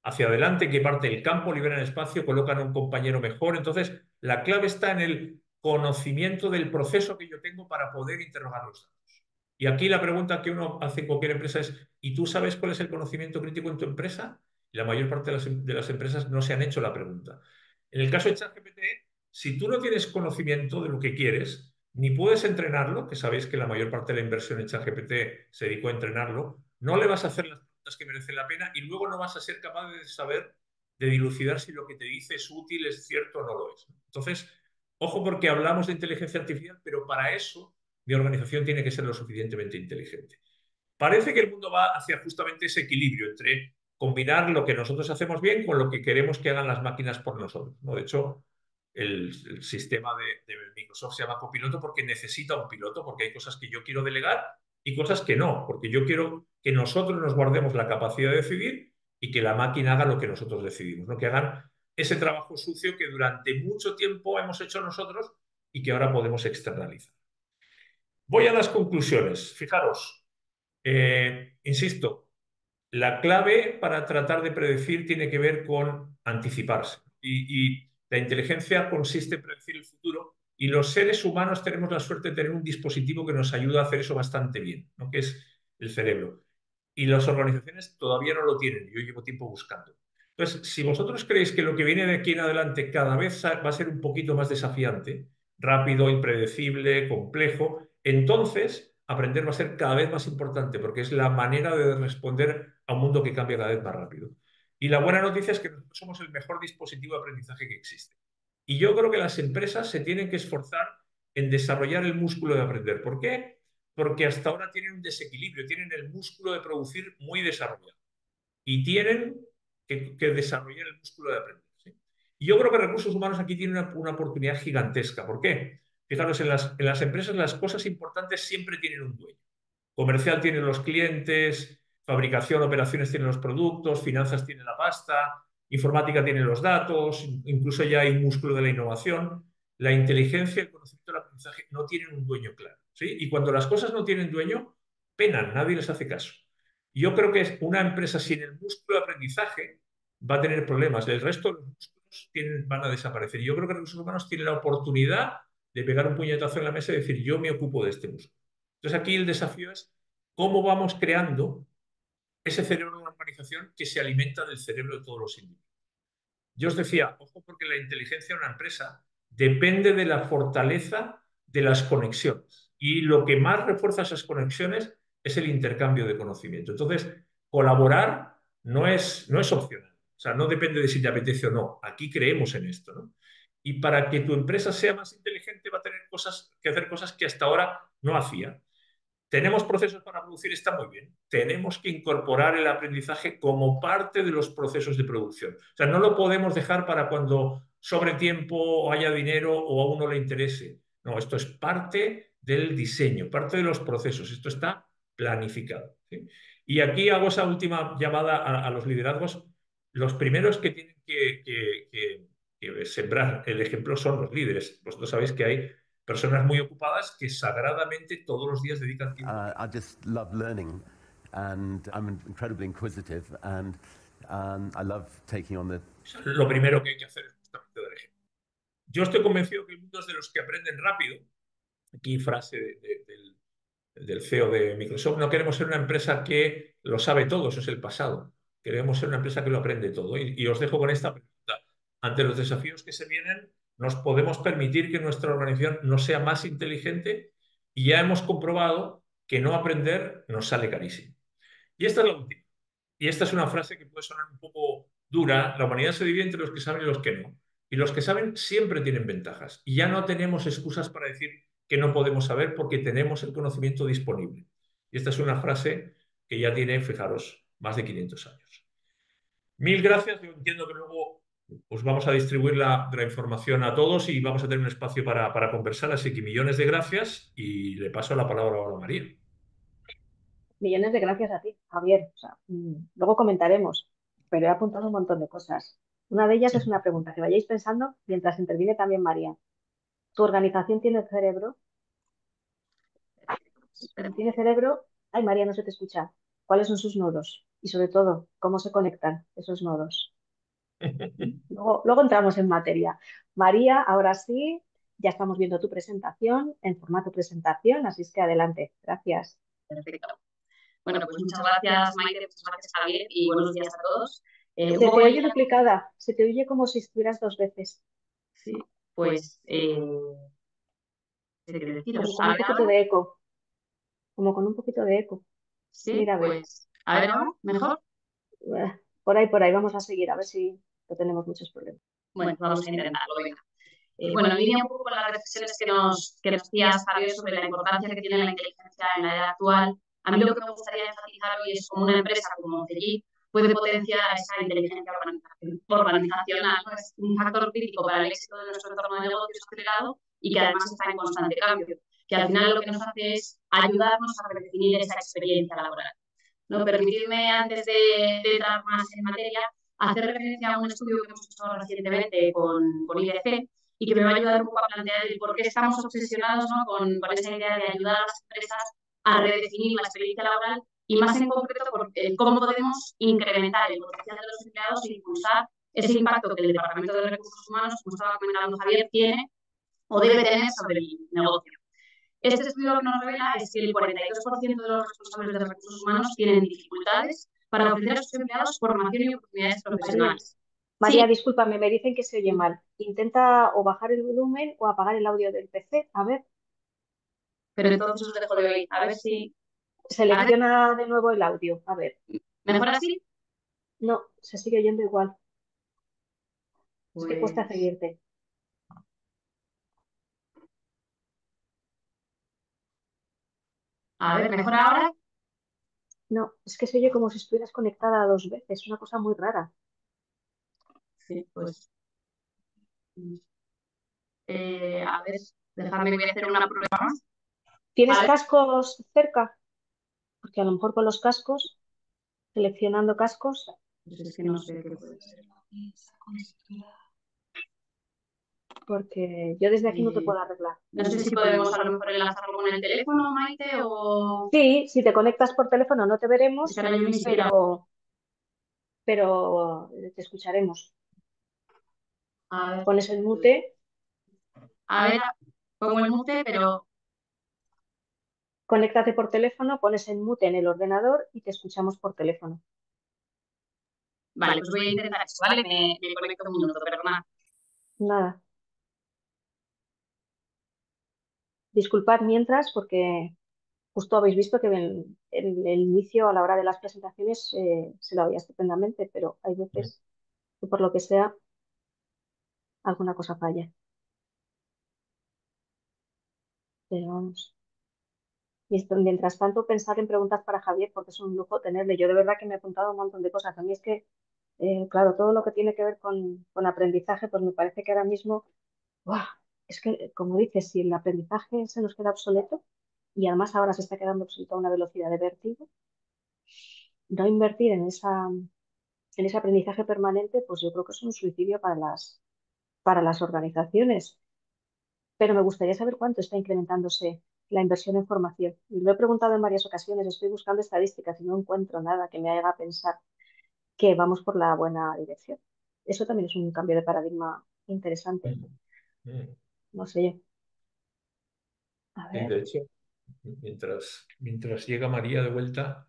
Hacia adelante, que parte el campo, liberan espacio, colocan a un compañero mejor. Entonces, la clave está en el conocimiento del proceso que yo tengo para poder interrogar los datos. Y aquí la pregunta que uno hace en cualquier empresa es, ¿y tú sabes cuál es el conocimiento crítico en tu empresa? Y la mayor parte de las empresas no se han hecho la pregunta. En el caso de ChatGPT, si tú no tienes conocimiento de lo que quieres, ni puedes entrenarlo, que sabéis que la mayor parte de la inversión en ChatGPT se dedicó a entrenarlo, no le vas a hacer las preguntas que merecen la pena y luego no vas a ser capaz de saber, de dilucidar si lo que te dice es útil, es cierto o no lo es. Entonces, ojo, porque hablamos de inteligencia artificial, pero para eso mi organización tiene que ser lo suficientemente inteligente. Parece que el mundo va hacia justamente ese equilibrio entre combinar lo que nosotros hacemos bien con lo que queremos que hagan las máquinas por nosotros, ¿no? De hecho, el sistema de Microsoft se llama copiloto porque necesita un piloto, porque hay cosas que yo quiero delegar y cosas que no, porque yo quiero que nosotros nos guardemos la capacidad de decidir y que la máquina haga lo que nosotros decidimos, ¿no? Que hagan ese trabajo sucio que durante mucho tiempo hemos hecho nosotros y que ahora podemos externalizar. Voy a las conclusiones. Fijaros, insisto, la clave para tratar de predecir tiene que ver con anticiparse. Y la inteligencia consiste en predecir el futuro, y los seres humanos tenemos la suerte de tener un dispositivo que nos ayuda a hacer eso bastante bien, ¿no? Que es el cerebro. Y las organizaciones todavía no lo tienen. Yo llevo tiempo buscando. Entonces, si vosotros creéis que lo que viene de aquí en adelante cada vez va a ser un poquito más desafiante, rápido, impredecible, complejo, entonces aprender va a ser cada vez más importante porque es la manera de responder a un mundo que cambia cada vez más rápido. Y la buena noticia es que nosotros somos el mejor dispositivo de aprendizaje que existe. Y yo creo que las empresas se tienen que esforzar en desarrollar el músculo de aprender. ¿Por qué? Porque hasta ahora tienen un desequilibrio, tienen el músculo de producir muy desarrollado y tienen que desarrollar el músculo de aprender, ¿sí? Y yo creo que recursos humanos aquí tienen una oportunidad gigantesca. ¿Por qué? Fijaros, en las empresas las cosas importantes siempre tienen un dueño. Comercial tiene los clientes, fabricación, operaciones tienen los productos, finanzas tienen la pasta, informática tiene los datos, incluso ya hay músculo de la innovación. La inteligencia, el conocimiento del aprendizaje no tienen un dueño claro, ¿sí? Y cuando las cosas no tienen dueño, penan, nadie les hace caso. Yo creo que una empresa sin el músculo de aprendizaje va a tener problemas. El resto de los músculos van a desaparecer. Y yo creo que los recursos humanos tienen la oportunidad de pegar un puñetazo en la mesa y decir, yo me ocupo de este músculo. Entonces aquí el desafío es cómo vamos creando ese cerebro de una organización que se alimenta del cerebro de todos los individuos. Yo os decía, ojo, porque la inteligencia de una empresa depende de la fortaleza de las conexiones. Y lo que más refuerza esas conexiones es el intercambio de conocimiento. Entonces, colaborar no es opcional. O sea, no depende de si te apetece o no. Aquí creemos en esto, ¿no? Y para que tu empresa sea más inteligente va a tener que hacer cosas que hasta ahora no hacía. Tenemos procesos para producir, está muy bien. Tenemos que incorporar el aprendizaje como parte de los procesos de producción. O sea, no lo podemos dejar para cuando sobre tiempo o haya dinero o a uno le interese. No, esto es parte del diseño, parte de los procesos. Esto está planificado, ¿sí? Y aquí hago esa última llamada a los liderazgos. Los primeros que tienen que sembrar el ejemplo son los líderes. Vosotros sabéis que hay personas muy ocupadas que sagradamente todos los días dedican tiempo. I just love learning, and I'm incredibly inquisitive, and I love taking on the... Lo primero que hay que hacer es justamente dar ejemplo. Yo estoy convencido que el mundo es de los que aprenden rápido. Aquí frase del CEO de Microsoft: no queremos ser una empresa que lo sabe todo, eso es el pasado. Queremos ser una empresa que lo aprende todo. Y os dejo con esta pregunta. Ante los desafíos que se vienen, ¿nos podemos permitir que nuestra organización no sea más inteligente? Y ya hemos comprobado que no aprender nos sale carísimo. Y esta es la última. Y esta es una frase que puede sonar un poco dura. La humanidad se divide entre los que saben y los que no. Y los que saben siempre tienen ventajas. Y ya no tenemos excusas para decir que no podemos saber porque tenemos el conocimiento disponible. Y esta es una frase que ya tiene, fijaros, más de 500 años. Mil gracias. Yo entiendo que luego os vamos a distribuir la información a todos y vamos a tener un espacio para conversar. Así que millones de gracias y le paso la palabra ahora a María. Millones de gracias a ti, Javier. O sea, luego comentaremos, pero he apuntado un montón de cosas. Una de ellas es una pregunta que vayáis pensando mientras interviene también María. ¿Tu organización tiene cerebro? ¿Tiene cerebro? Ay, María, no se te escucha. ¿Cuáles son sus nodos? Y sobre todo, ¿cómo se conectan esos nodos? Luego entramos en materia. María, ahora sí, ya estamos viendo tu presentación en formato presentación, así es que adelante. Gracias. Perfecto. Bueno, pues muchas gracias, Maite, muchas gracias, Javier, y buenos días a todos. Se te oye duplicada, se te oye como si estuvieras dos veces. Sí, pues, ¿qué quiero deciros? Como con un poquito de eco. Como con un poquito de eco. Sí, mira, pues, a ver ahora, ¿mejor? Por ahí, vamos a seguir, a ver si no tenemos muchos problemas. Bueno, vamos a intentarlo, venga. Bueno, en línea un poco con las reflexiones que nos hacías, Javier, sobre la importancia que tiene la inteligencia en la edad actual, a mí lo que me gustaría enfatizar hoy es cómo una empresa como CEGIP puede potenciar esa inteligencia organizacional, ¿no? Es un factor crítico para el éxito de nuestro entorno de negocios acelerado y que además está en constante cambio, que al final lo que nos hace es ayudarnos a redefinir esa experiencia laboral. ¿No? Permitidme, antes de entrar más en materia, hacer referencia a un estudio que hemos hecho recientemente con IDC y que me va a ayudar un poco a plantear el por qué estamos obsesionados, ¿no? con esa idea de ayudar a las empresas a redefinir la experiencia laboral y más en concreto por cómo podemos incrementar el potencial de los empleados e impulsar ese impacto que el Departamento de Recursos Humanos, como estaba comentando Javier, tiene o debe tener sobre el negocio. Este estudio lo que nos revela es que el 42% de los responsables de recursos humanos tienen dificultades para ofrecer a sus empleados formación y oportunidades profesionales. María, Sí. Discúlpame, me dicen que se oye mal. Intenta o bajar el volumen o apagar el audio del PC. A ver. Pero entonces os dejo de oír. A ver si... Selecciona de nuevo el audio. A ver. ¿Mejor así? No, se sigue oyendo igual. Pues... Es que cuesta seguirte. A ver, ¿mejor ahora? No, es que se oye como si estuvieras conectada dos veces. Una cosa muy rara. Sí, pues... a ver, dejadme que voy a hacer una prueba más. ¿Tienes cascos cerca? Porque a lo mejor con los cascos, seleccionando cascos... Pues es que no sé qué puede ser. Porque yo desde aquí no te puedo arreglar. No sé si podemos a lo mejor enlazarlo con el teléfono, Maite, o... Sí, si te conectas por teléfono no te veremos, pero te escucharemos. A ver. Pones el mute. A ver, pongo el mute, pero... Conéctate por teléfono, pones el mute en el ordenador y te escuchamos por teléfono. Vale, pues voy a intentar eso, ¿vale? Me conecto un minuto, perdona. Nada. Disculpad mientras, porque justo habéis visto que en el inicio, a la hora de las presentaciones, se lo oía estupendamente, pero hay veces que por lo que sea, alguna cosa falla. Pero vamos. Mientras tanto, pensar en preguntas para Javier, porque es un lujo tenerle. Yo de verdad que me he apuntado un montón de cosas. A mí es que, claro, todo lo que tiene que ver con aprendizaje, pues me parece que ahora mismo, ¡buah! Es que, como dices, si el aprendizaje se nos queda obsoleto, y además ahora se está quedando obsoleto a una velocidad de vértigo, no invertir en ese aprendizaje permanente, pues yo creo que es un suicidio para las organizaciones. Pero me gustaría saber cuánto está incrementándose la inversión en formación. Lo he preguntado en varias ocasiones, estoy buscando estadísticas y no encuentro nada que me haga pensar que vamos por la buena dirección. Eso también es un cambio de paradigma interesante. No sé yo. A Sí, ver. de hecho, mientras llega María de vuelta,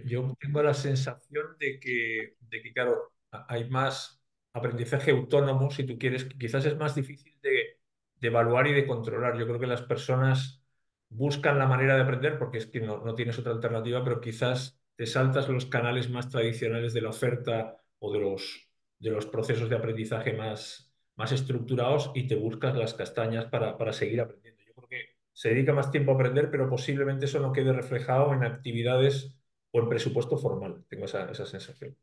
yo tengo la sensación de que, claro, hay más aprendizaje autónomo, si tú quieres, que quizás es más difícil de evaluar y de controlar. Yo creo que las personas buscan la manera de aprender porque es que no tienes otra alternativa, pero quizás te saltas los canales más tradicionales de la oferta o de los procesos de aprendizaje más más estructurados y te buscas las castañas para seguir aprendiendo. Yo creo que se dedica más tiempo a aprender, pero posiblemente eso no quede reflejado en actividades o en presupuesto formal. Tengo esa sensación.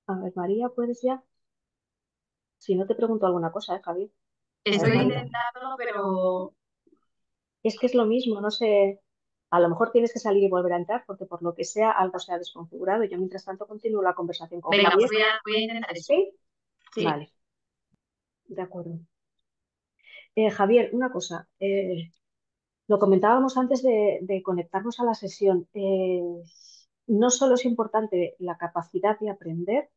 A ver, María, ¿puedes ya? Si no te pregunto alguna cosa, Javier. A ver, Estoy María. intentándolo, pero Es que es lo mismo, no sé. A lo mejor tienes que salir y volver a entrar porque por lo que sea algo se ha desconfigurado. Yo mientras tanto continúo la conversación con venga, Javier. pues voy a intentar eso. ¿Sí? Sí. Vale, de acuerdo. Javier, una cosa. Lo comentábamos antes de conectarnos a la sesión. No solo es importante la capacidad de aprender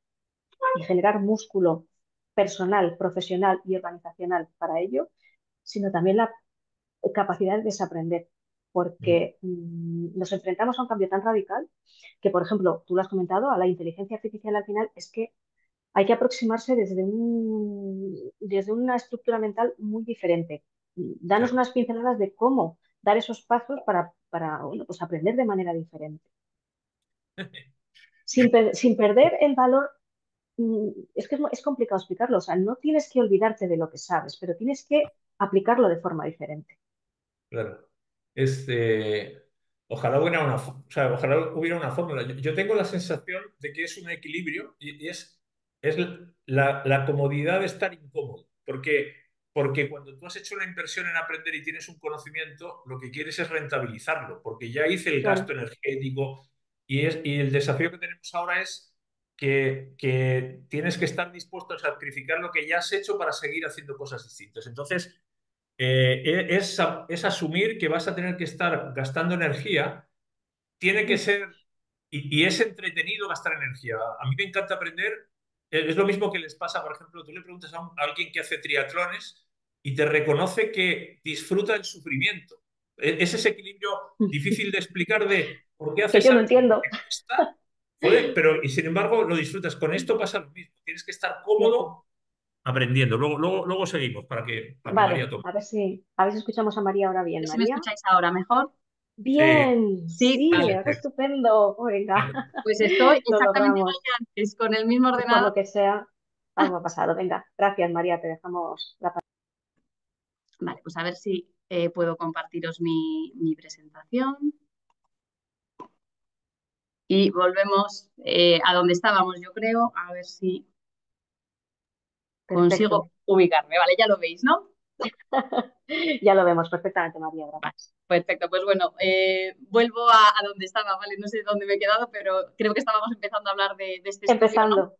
y generar músculo personal, profesional y organizacional para ello, sino también la capacidad de desaprender, porque nos enfrentamos a un cambio tan radical que, por ejemplo, tú lo has comentado, a la inteligencia artificial al final es que hay que aproximarse desde una estructura mental muy diferente. Danos unas pinceladas de cómo dar esos pasos para bueno, pues aprender de manera diferente. Sin perder el valor, es que es complicado explicarlo, o sea, no tienes que olvidarte de lo que sabes, pero tienes que aplicarlo de forma diferente. Claro. Ojalá hubiera ojalá hubiera una fórmula. Yo tengo la sensación de que es un equilibrio y es la comodidad de estar incómodo. Porque cuando tú has hecho una inversión en aprender y tienes un conocimiento, lo que quieres es rentabilizarlo, porque ya hice el Claro. gasto energético y el desafío que tenemos ahora es que tienes que estar dispuesto a sacrificar lo que ya has hecho para seguir haciendo cosas distintas. Entonces, es asumir que vas a tener que estar gastando energía, tiene que ser, y es entretenido gastar energía. A mí me encanta aprender, es lo mismo que les pasa, por ejemplo, tú le preguntas a alguien que hace triatlones y te reconoce que disfruta el sufrimiento. Es ese equilibrio difícil de explicar de por qué Que haces yo no algo que entiendo. te cuesta, joder, pero y sin embargo lo disfrutas. Con esto pasa lo mismo, tienes que estar Cierto. cómodo aprendiendo. Luego seguimos para que Vale, María tome. a ver si escuchamos a María ahora A bien. ver si me María. escucháis ahora mejor. Sí. Bien, Sí, sí, vale. ahora estupendo. Venga, Pues estoy lo exactamente igual logramos. que antes, con el mismo Pues por ordenador. lo que sea, algo ha pasado. Venga, gracias María, te dejamos la palabra. Vale, pues a ver si puedo compartiros mi presentación. Y volvemos a donde estábamos, yo creo. A ver si Perfecto. consigo ubicarme. Vale, ya lo veis, ¿no? Ya lo vemos perfectamente, María, gracias. Perfecto, pues bueno, vuelvo a donde estaba, ¿vale? No sé dónde me he quedado, pero creo que estábamos empezando a hablar de este estudio, ¿no? Empezando.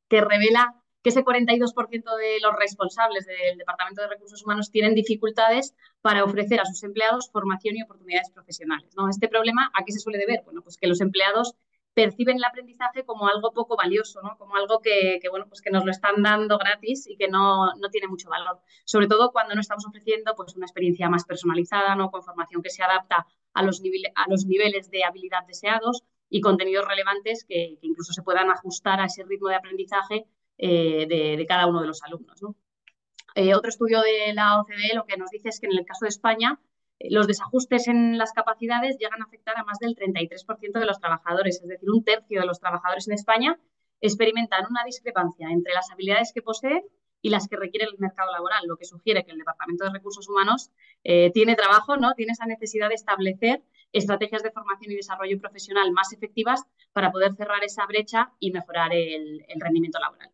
Que revela que ese 42% de los responsables del Departamento de Recursos Humanos tienen dificultades para ofrecer a sus empleados formación y oportunidades profesionales, ¿no? Este problema, ¿a qué se suele deber? Bueno, pues que los empleados perciben el aprendizaje como algo poco valioso, ¿no? Como algo bueno, pues que nos lo están dando gratis y que no tiene mucho valor. Sobre todo cuando no estamos ofreciendo pues, una experiencia más personalizada, ¿no? Con formación que se adapta a los niveles de habilidad deseados y contenidos relevantes que incluso se puedan ajustar a ese ritmo de aprendizaje de cada uno de los alumnos, ¿no? Otro estudio de la OCDE lo que nos dice es que en el caso de España los desajustes en las capacidades llegan a afectar a más del 33% de los trabajadores, es decir, un tercio de los trabajadores en España experimentan una discrepancia entre las habilidades que poseen y las que requiere el mercado laboral, lo que sugiere que el Departamento de Recursos Humanos tiene trabajo, ¿no? Tiene esa necesidad de establecer estrategias de formación y desarrollo profesional más efectivas para poder cerrar esa brecha y mejorar el rendimiento laboral.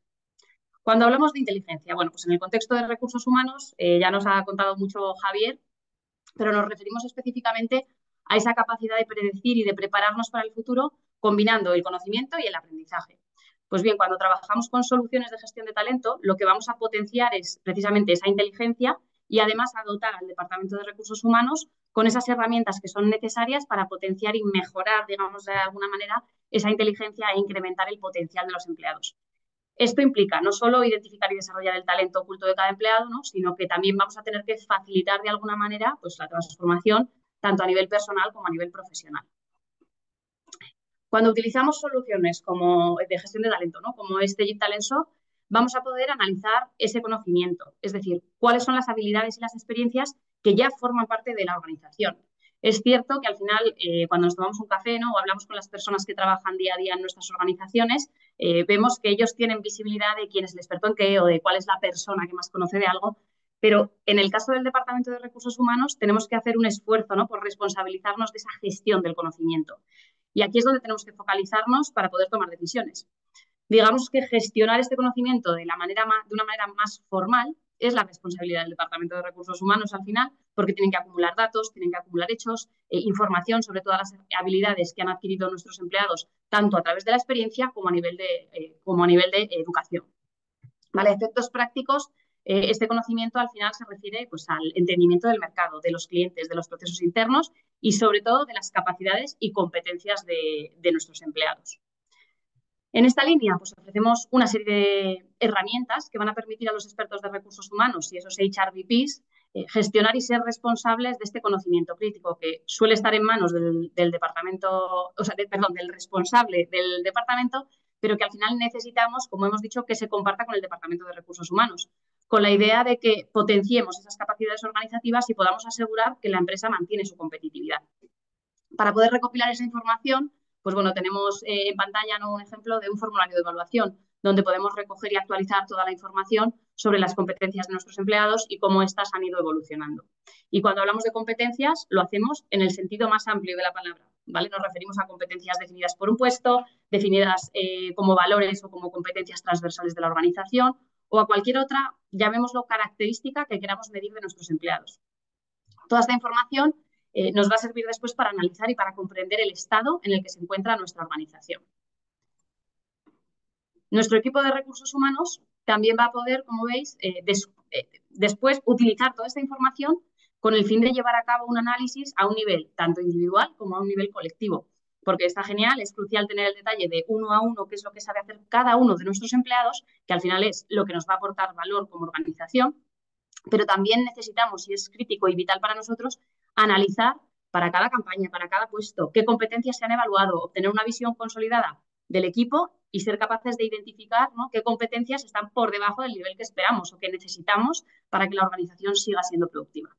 Cuando hablamos de inteligencia, bueno, pues en el contexto de recursos humanos, ya nos ha contado mucho Javier, pero nos referimos específicamente a esa capacidad de predecir y de prepararnos para el futuro combinando el conocimiento y el aprendizaje. Pues bien, cuando trabajamos con soluciones de gestión de talento, lo que vamos a potenciar es precisamente esa inteligencia y además a dotar al Departamento de Recursos Humanos con esas herramientas que son necesarias para potenciar y mejorar, digamos, de alguna manera, esa inteligencia e incrementar el potencial de los empleados. Esto implica no solo identificar y desarrollar el talento oculto de cada empleado, ¿no? Sino que también vamos a tener que facilitar de alguna manera pues, la transformación tanto a nivel personal como a nivel profesional. Cuando utilizamos soluciones como de gestión de talento, ¿no? Como este TalentShop, vamos a poder analizar ese conocimiento, es decir, cuáles son las habilidades y las experiencias que ya forman parte de la organización. Es cierto que al final, cuando nos tomamos un café, ¿no? O hablamos con las personas que trabajan día a día en nuestras organizaciones, vemos que ellos tienen visibilidad de quién es el experto en qué o de cuál es la persona que más conoce de algo, pero en el caso del Departamento de Recursos Humanos tenemos que hacer un esfuerzo, ¿no?, por responsabilizarnos de esa gestión del conocimiento. Y aquí es donde tenemos que focalizarnos para poder tomar decisiones. Digamos que gestionar este conocimiento de una manera más formal es la responsabilidad del Departamento de Recursos Humanos al final, porque tienen que acumular datos, tienen que acumular hechos, información sobre todas las habilidades que han adquirido nuestros empleados, tanto a través de la experiencia como a nivel de educación. ¿Vale? A efectos prácticos, este conocimiento al final se refiere pues, al entendimiento del mercado, de los clientes, de los procesos internos y sobre todo de las capacidades y competencias de nuestros empleados. En esta línea, pues ofrecemos una serie de herramientas que van a permitir a los expertos de recursos humanos y esos HRBPs gestionar y ser responsables de este conocimiento crítico que suele estar en manos del departamento, del responsable del departamento, pero que al final necesitamos, como hemos dicho, que se comparta con el Departamento de Recursos Humanos, con la idea de que potenciemos esas capacidades organizativas y podamos asegurar que la empresa mantiene su competitividad. Para poder recopilar esa información, pues bueno, tenemos en pantalla, ¿no?, un ejemplo de un formulario de evaluación donde podemos recoger y actualizar toda la información sobre las competencias de nuestros empleados y cómo éstas han ido evolucionando. Y cuando hablamos de competencias, lo hacemos en el sentido más amplio de la palabra, ¿vale? Nos referimos a competencias definidas por un puesto, definidas como valores o como competencias transversales de la organización o a cualquier otra, llamémoslo, característica que queramos medir de nuestros empleados. Toda esta información nos va a servir después para analizar y para comprender el estado en el que se encuentra nuestra organización. Nuestro equipo de recursos humanos también va a poder, como veis, después utilizar toda esta información con el fin de llevar a cabo un análisis a un nivel tanto individual como a un nivel colectivo, porque está genial, es crucial tener el detalle de uno a uno qué es lo que sabe hacer cada uno de nuestros empleados, que al final es lo que nos va a aportar valor como organización, pero también necesitamos, y es crítico y vital para nosotros, analizar para cada campaña, para cada puesto, qué competencias se han evaluado, obtener una visión consolidada del equipo y ser capaces de identificar, ¿no?, qué competencias están por debajo del nivel que esperamos o que necesitamos para que la organización siga siendo productiva.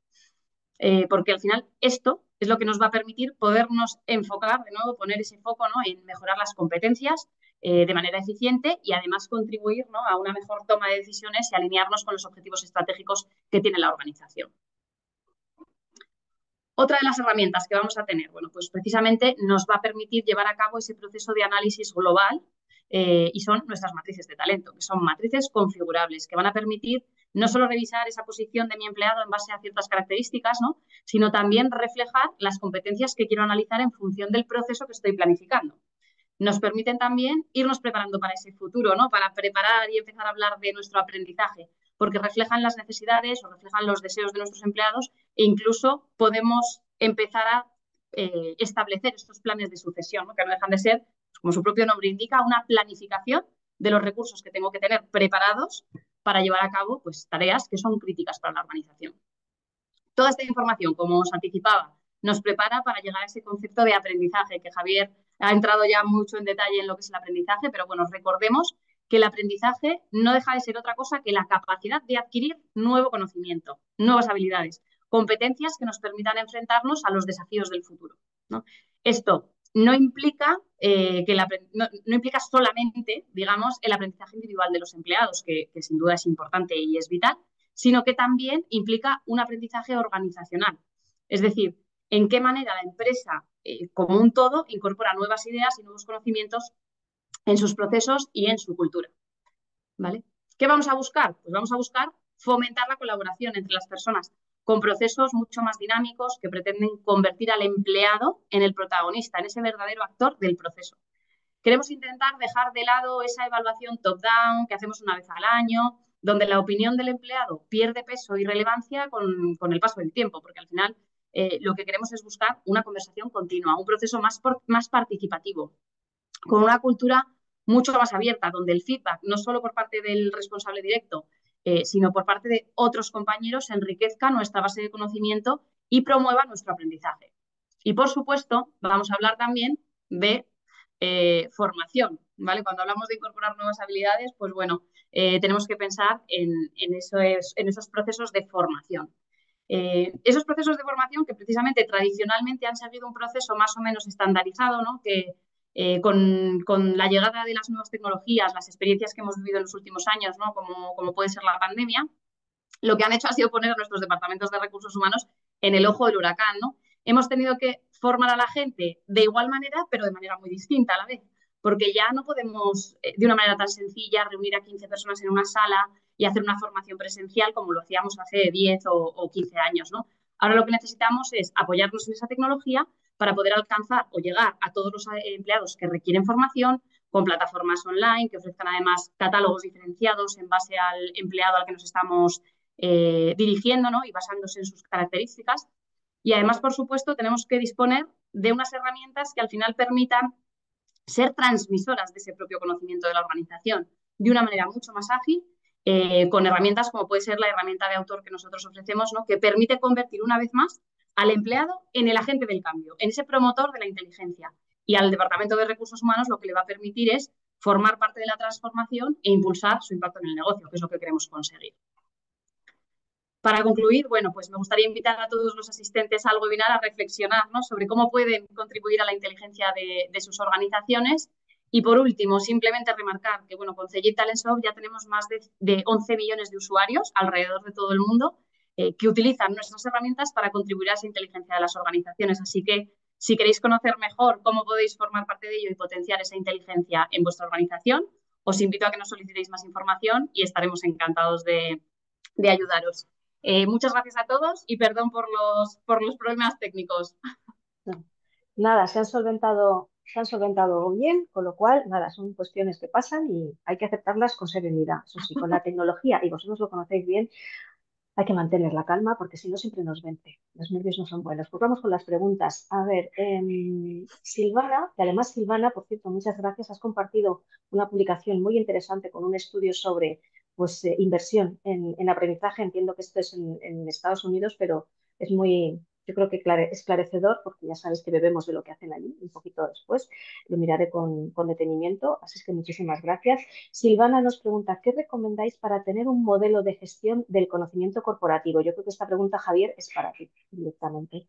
Porque al final esto es lo que nos va a permitir podernos enfocar, de nuevo, poner ese foco, ¿no?, en mejorar las competencias de manera eficiente y además contribuir, ¿no?, a una mejor toma de decisiones y alinearnos con los objetivos estratégicos que tiene la organización. Otra de las herramientas que vamos a tener, bueno, pues precisamente nos va a permitir llevar a cabo ese proceso de análisis global y son nuestras matrices de talento, que son matrices configurables, que van a permitir no solo revisar esa posición de mi empleado en base a ciertas características, ¿no?, sino también reflejar las competencias que quiero analizar en función del proceso que estoy planificando. Nos permiten también irnos preparando para ese futuro, ¿no?, para preparar y empezar a hablar de nuestro aprendizaje, porque reflejan las necesidades o reflejan los deseos de nuestros empleados e incluso podemos empezar a establecer estos planes de sucesión, ¿no?, que no dejan de ser, como su propio nombre indica, una planificación de los recursos que tengo que tener preparados para llevar a cabo pues, tareas que son críticas para la organización. Toda esta información, como os anticipaba, nos prepara para llegar a ese concepto de aprendizaje, que Javier ha entrado ya mucho en detalle en lo que es el aprendizaje, pero bueno, recordemos que el aprendizaje no deja de ser otra cosa que la capacidad de adquirir nuevo conocimiento, nuevas habilidades, competencias que nos permitan enfrentarnos a los desafíos del futuro, ¿no? Esto no implica, no implica solamente, digamos, el aprendizaje individual de los empleados, que sin duda es importante y es vital, sino que también implica un aprendizaje organizacional. Es decir, en qué manera la empresa como un todo incorpora nuevas ideas y nuevos conocimientos en sus procesos y en su cultura, ¿vale? ¿Qué vamos a buscar? Pues vamos a buscar fomentar la colaboración entre las personas con procesos mucho más dinámicos que pretenden convertir al empleado en el protagonista, en ese verdadero actor del proceso. Queremos intentar dejar de lado esa evaluación top-down que hacemos una vez al año, donde la opinión del empleado pierde peso y relevancia con el paso del tiempo, porque al final lo que queremos es buscar una conversación continua, un proceso más participativo, con una cultura mucho más abierta, donde el feedback, no solo por parte del responsable directo, sino por parte de otros compañeros, enriquezca nuestra base de conocimiento y promueva nuestro aprendizaje. Y, por supuesto, vamos a hablar también de formación, ¿vale? Cuando hablamos de incorporar nuevas habilidades, pues bueno, tenemos que pensar en esos procesos de formación. Esos procesos de formación que precisamente tradicionalmente han seguido un proceso más o menos estandarizado, ¿no?, que Con la llegada de las nuevas tecnologías, las experiencias que hemos vivido en los últimos años, ¿no? Como puede ser la pandemia, lo que han hecho ha sido poner a nuestros departamentos de recursos humanos en el ojo del huracán, ¿no? Hemos tenido que formar a la gente de igual manera, pero de manera muy distinta a la vez, porque ya no podemos, de una manera tan sencilla, reunir a 15 personas en una sala y hacer una formación presencial como lo hacíamos hace 10 o 15 años, ¿no? Ahora lo que necesitamos es apoyarnos en esa tecnología para poder alcanzar o llegar a todos los empleados que requieren formación con plataformas online que ofrezcan además catálogos diferenciados en base al empleado al que nos estamos dirigiendo, ¿no? Y basándose en sus características. Y además, por supuesto, tenemos que disponer de unas herramientas que al final permitan ser transmisoras de ese propio conocimiento de la organización de una manera mucho más ágil, con herramientas como puede ser la herramienta de autor que nosotros ofrecemos, ¿no? Que permite convertir una vez más al empleado en el agente del cambio, en ese promotor de la inteligencia. Y al Departamento de Recursos Humanos lo que le va a permitir es formar parte de la transformación e impulsar su impacto en el negocio, que es lo que queremos conseguir. Para concluir, bueno, pues me gustaría invitar a todos los asistentes al webinar a reflexionar, ¿no? Sobre cómo pueden contribuir a la inteligencia de sus organizaciones. Y por último, simplemente remarcar que, bueno, con Cegid Talentsoft ya tenemos más de 11 millones de usuarios alrededor de todo el mundo que utilizan nuestras herramientas para contribuir a esa inteligencia de las organizaciones. Así que, si queréis conocer mejor cómo podéis formar parte de ello y potenciar esa inteligencia en vuestra organización, os invito a que nos solicitéis más información y estaremos encantados de ayudaros. Muchas gracias a todos y perdón por los problemas técnicos. Nada, se han solventado bien, con lo cual, nada, son cuestiones que pasan y hay que aceptarlas con serenidad. Eso sí, con la tecnología, y vosotros lo conocéis bien, hay que mantener la calma porque si no siempre nos vence. Los nervios no son buenos. Pues vamos con las preguntas. A ver, Silvana, que además Silvana, por cierto, muchas gracias, has compartido una publicación muy interesante con un estudio sobre pues, inversión en aprendizaje. Entiendo que esto es en Estados Unidos, pero es muy, yo creo que esclarecedor porque ya sabes que bebemos de lo que hacen allí un poquito después. Lo miraré con detenimiento, así es que muchísimas gracias. Silvana nos pregunta, ¿qué recomendáis para tener un modelo de gestión del conocimiento corporativo? Yo creo que esta pregunta, Javier, es para ti directamente.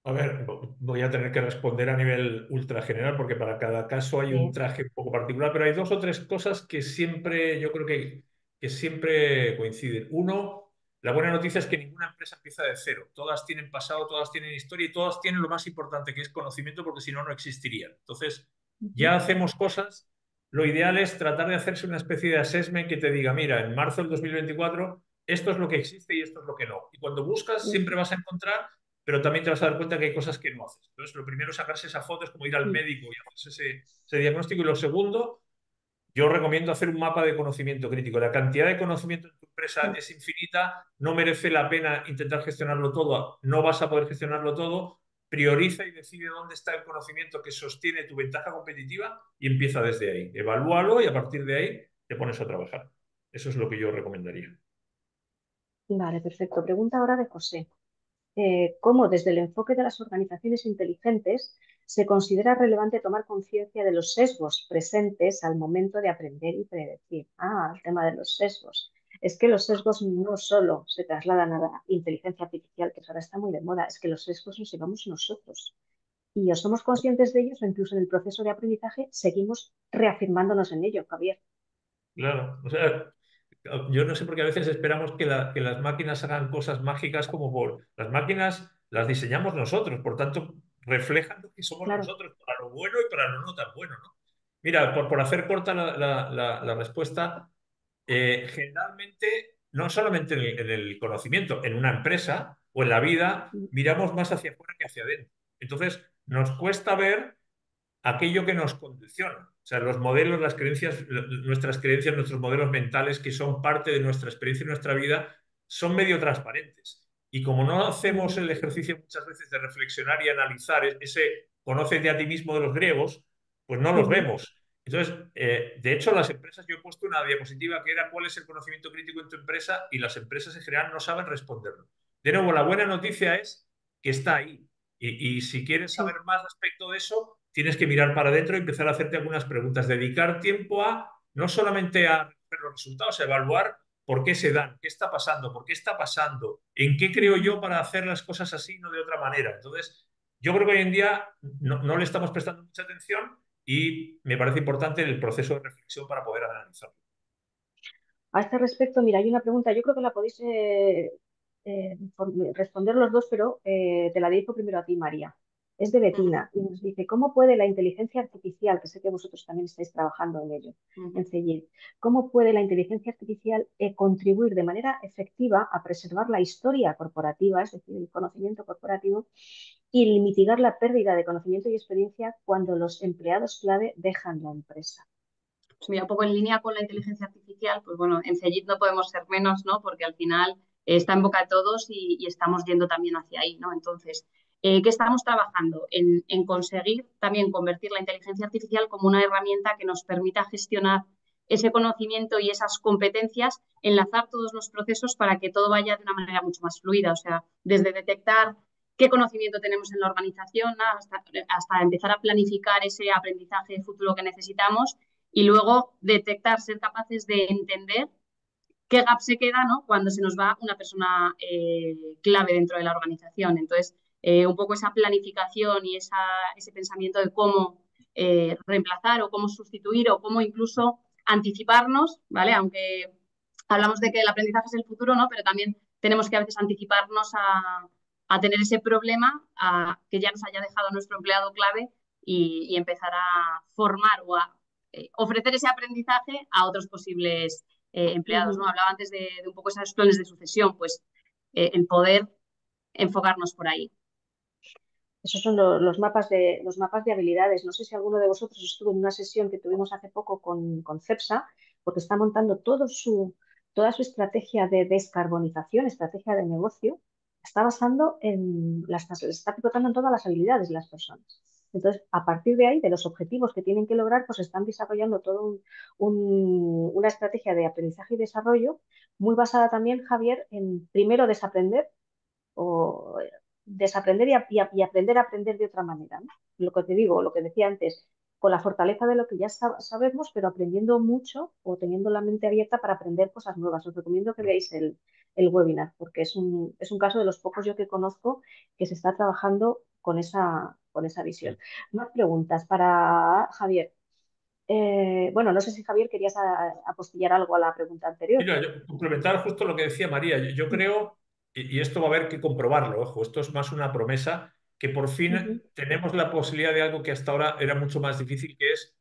A ver, voy a tener que responder a nivel ultra general porque para cada caso hay un traje un poco particular, pero hay dos o tres cosas que siempre, yo creo que siempre coinciden. Uno, la buena noticia es que ninguna empresa empieza de cero. Todas tienen pasado, todas tienen historia y todas tienen lo más importante que es conocimiento porque si no, no existirían. Entonces, ya hacemos cosas. Lo ideal es tratar de hacerse una especie de assessment que te diga, mira, en marzo del 2024 esto es lo que existe y esto es lo que no. Y cuando buscas siempre vas a encontrar, pero también te vas a dar cuenta que hay cosas que no haces. Entonces, lo primero es sacarse esa foto, es como ir al médico y hacerse ese diagnóstico. Y lo segundo, yo recomiendo hacer un mapa de conocimiento crítico. La cantidad de conocimiento en tu empresa es infinita, no merece la pena intentar gestionarlo todo, no vas a poder gestionarlo todo. Prioriza y decide dónde está el conocimiento que sostiene tu ventaja competitiva y empieza desde ahí. Evalúalo y a partir de ahí te pones a trabajar. Eso es lo que yo recomendaría. Vale, perfecto. Pregunta ahora de José. ¿Cómo desde el enfoque de las organizaciones inteligentes se considera relevante tomar conciencia de los sesgos presentes al momento de aprender y predecir? El tema de los sesgos. Es que los sesgos no solo se trasladan a la inteligencia artificial, que ahora está muy de moda, es que los sesgos los llevamos nosotros. Y o somos conscientes de ellos o incluso en el proceso de aprendizaje seguimos reafirmándonos en ello, Javier. Claro, o sea, yo no sé por qué a veces esperamos que las máquinas hagan cosas mágicas Las máquinas las diseñamos nosotros, por tanto, reflejan lo que somos nosotros, para lo bueno y para lo no tan bueno, ¿no? Mira, por hacer corta la respuesta, generalmente, no solamente en el conocimiento, en una empresa o en la vida, miramos más hacia afuera que hacia adentro. Entonces, nos cuesta ver aquello que nos condiciona. O sea, los modelos, las creencias, nuestras creencias, nuestros modelos mentales que son parte de nuestra experiencia y nuestra vida son medio transparentes. Y como no hacemos el ejercicio muchas veces de reflexionar y analizar ese conócete a ti mismo de los griegos, pues no los vemos. Entonces, de hecho, las empresas, yo he puesto una diapositiva que era cuál es el conocimiento crítico en tu empresa y las empresas en general no saben responderlo. De nuevo, la buena noticia es que está ahí. Y si quieres saber más respecto de eso, tienes que mirar para adentro y empezar a hacerte algunas preguntas. Dedicar tiempo no solamente a ver los resultados, a evaluar por qué se dan, qué está pasando, por qué está pasando, en qué creo yo para hacer las cosas así, no de otra manera. Entonces, yo creo que hoy en día no le estamos prestando mucha atención y me parece importante el proceso de reflexión para poder analizarlo. A este respecto, mira, hay una pregunta, yo creo que la podéis responder los dos, pero te la dirijo primero a ti, María. Es de Betina y nos dice, ¿cómo puede la inteligencia artificial, que sé que vosotros también estáis trabajando en ello, en CEGID, cómo puede la inteligencia artificial contribuir de manera efectiva a preservar la historia corporativa, es decir, el conocimiento corporativo, y mitigar la pérdida de conocimiento y experiencia cuando los empleados clave dejan la empresa? Pues mira, un poco en línea con la inteligencia artificial, pues bueno, en CEGID no podemos ser menos, ¿no? Porque al final está en boca de todos y estamos yendo también hacia ahí, ¿no? Entonces, ¿qué estamos trabajando? En conseguir también convertir la inteligencia artificial como una herramienta que nos permita gestionar ese conocimiento y esas competencias, enlazar todos los procesos para que todo vaya de una manera mucho más fluida, o sea, desde detectar qué conocimiento tenemos en la organización hasta empezar a planificar ese aprendizaje futuro que necesitamos y luego detectar, ser capaces de entender qué gap se queda, ¿no? Cuando se nos va una persona clave dentro de la organización. Entonces, un poco esa planificación y ese pensamiento de cómo reemplazar o cómo sustituir o cómo incluso anticiparnos, ¿vale? Aunque hablamos de que el aprendizaje es el futuro, ¿no? Pero también tenemos que a veces anticiparnos a tener ese problema, a que ya nos haya dejado nuestro empleado clave y empezar a formar o a ofrecer ese aprendizaje a otros posibles empleados, ¿no? Hablaba antes de un poco esos planes de sucesión, pues el poder enfocarnos por ahí. Esos son los mapas de habilidades. No sé si alguno de vosotros estuvo en una sesión que tuvimos hace poco con CEPSA, porque está montando toda su estrategia de descarbonización, estrategia de negocio, está basando está pivotando en todas las habilidades de las personas. Entonces, a partir de ahí, de los objetivos que tienen que lograr, pues están desarrollando toda una estrategia de aprendizaje y desarrollo muy basada también, Javier, en primero desaprender o desaprender y aprender a aprender de otra manera, ¿no? Lo que te digo, lo que decía antes, con la fortaleza de lo que ya sabemos, pero aprendiendo mucho o teniendo la mente abierta para aprender cosas nuevas. Os recomiendo que veáis el webinar, porque es un caso de los pocos yo que conozco que se está trabajando con esa visión. Más preguntas para Javier. Bueno, no sé si Javier querías apostillar algo a la pregunta anterior. Mira, complementar justo lo que decía María. Yo creo, y esto va a haber que comprobarlo, ojo, esto es más una promesa, que por fin tenemos la posibilidad de algo que hasta ahora era mucho más difícil, que es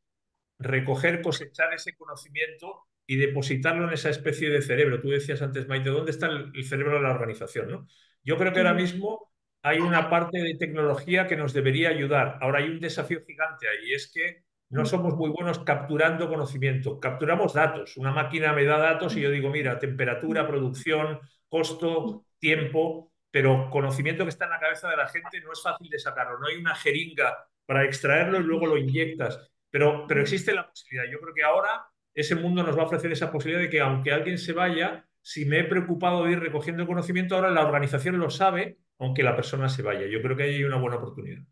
recoger, cosechar ese conocimiento y depositarlo en esa especie de cerebro. Tú decías antes, Maite, ¿dónde está el cerebro de la organización, ¿no? Yo creo que ahora mismo hay una parte de tecnología que nos debería ayudar. Ahora hay un desafío gigante ahí, y es que no somos muy buenos capturando conocimiento. Capturamos datos. Una máquina me da datos y yo digo, mira, temperatura, producción, costo, tiempo, pero conocimiento que está en la cabeza de la gente no es fácil de sacarlo. No hay una jeringa para extraerlo y luego lo inyectas. Pero existe la posibilidad. Yo creo que ahora ese mundo nos va a ofrecer esa posibilidad de que aunque alguien se vaya, si me he preocupado de ir recogiendo el conocimiento, ahora la organización lo sabe, aunque la persona se vaya. Yo creo que ahí hay una buena oportunidad.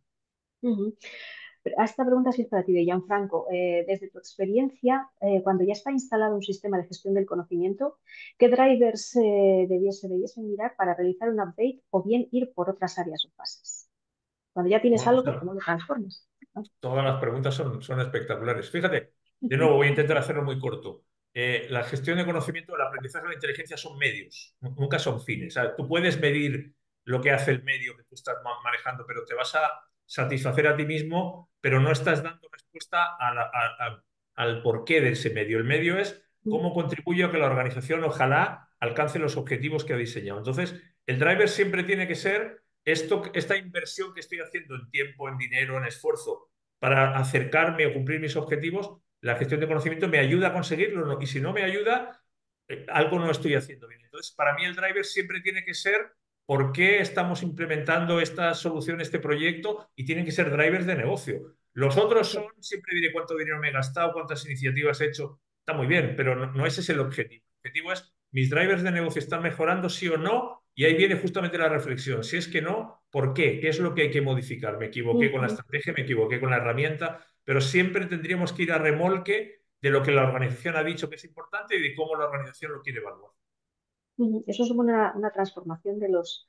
A esta pregunta sí es para ti, de Gianfranco. Desde tu experiencia, cuando ya está instalado un sistema de gestión del conocimiento, ¿qué drivers debiesen mirar para realizar un update o bien ir por otras áreas o fases? Cuando ya tienes Bueno, algo, ¿cómo lo transformas? ¿No? todas las preguntas son espectaculares. Fíjate, de nuevo voy a intentar hacerlo muy corto. La gestión de conocimiento, el aprendizaje y la inteligencia son medios, nunca son fines. O sea, tú puedes medir lo que hace el medio que tú estás manejando, pero te vas a satisfacer a ti mismo, pero no estás dando respuesta al porqué de ese medio. El medio es cómo contribuye a que la organización ojalá alcance los objetivos que ha diseñado. Entonces, el driver siempre tiene que ser esta inversión que estoy haciendo en tiempo, en dinero, en esfuerzo para acercarme o cumplir mis objetivos. La gestión de conocimiento me ayuda a conseguirlo, ¿no? Y si no me ayuda, algo no estoy haciendo bien. Entonces, para mí el driver siempre tiene que ser por qué estamos implementando esta solución, este proyecto, y tienen que ser drivers de negocio. Los otros son, siempre diré cuánto dinero me he gastado, cuántas iniciativas he hecho. Está muy bien, pero no ese es el objetivo. El objetivo es, mis drivers de negocio están mejorando, sí o no, y ahí viene justamente la reflexión. Si es que no, ¿por qué? ¿Qué es lo que hay que modificar? Me equivoqué con la estrategia, me equivoqué con la herramienta, pero siempre tendríamos que ir a remolque de lo que la organización ha dicho que es importante y de cómo la organización lo quiere evaluar. Eso supone una transformación de los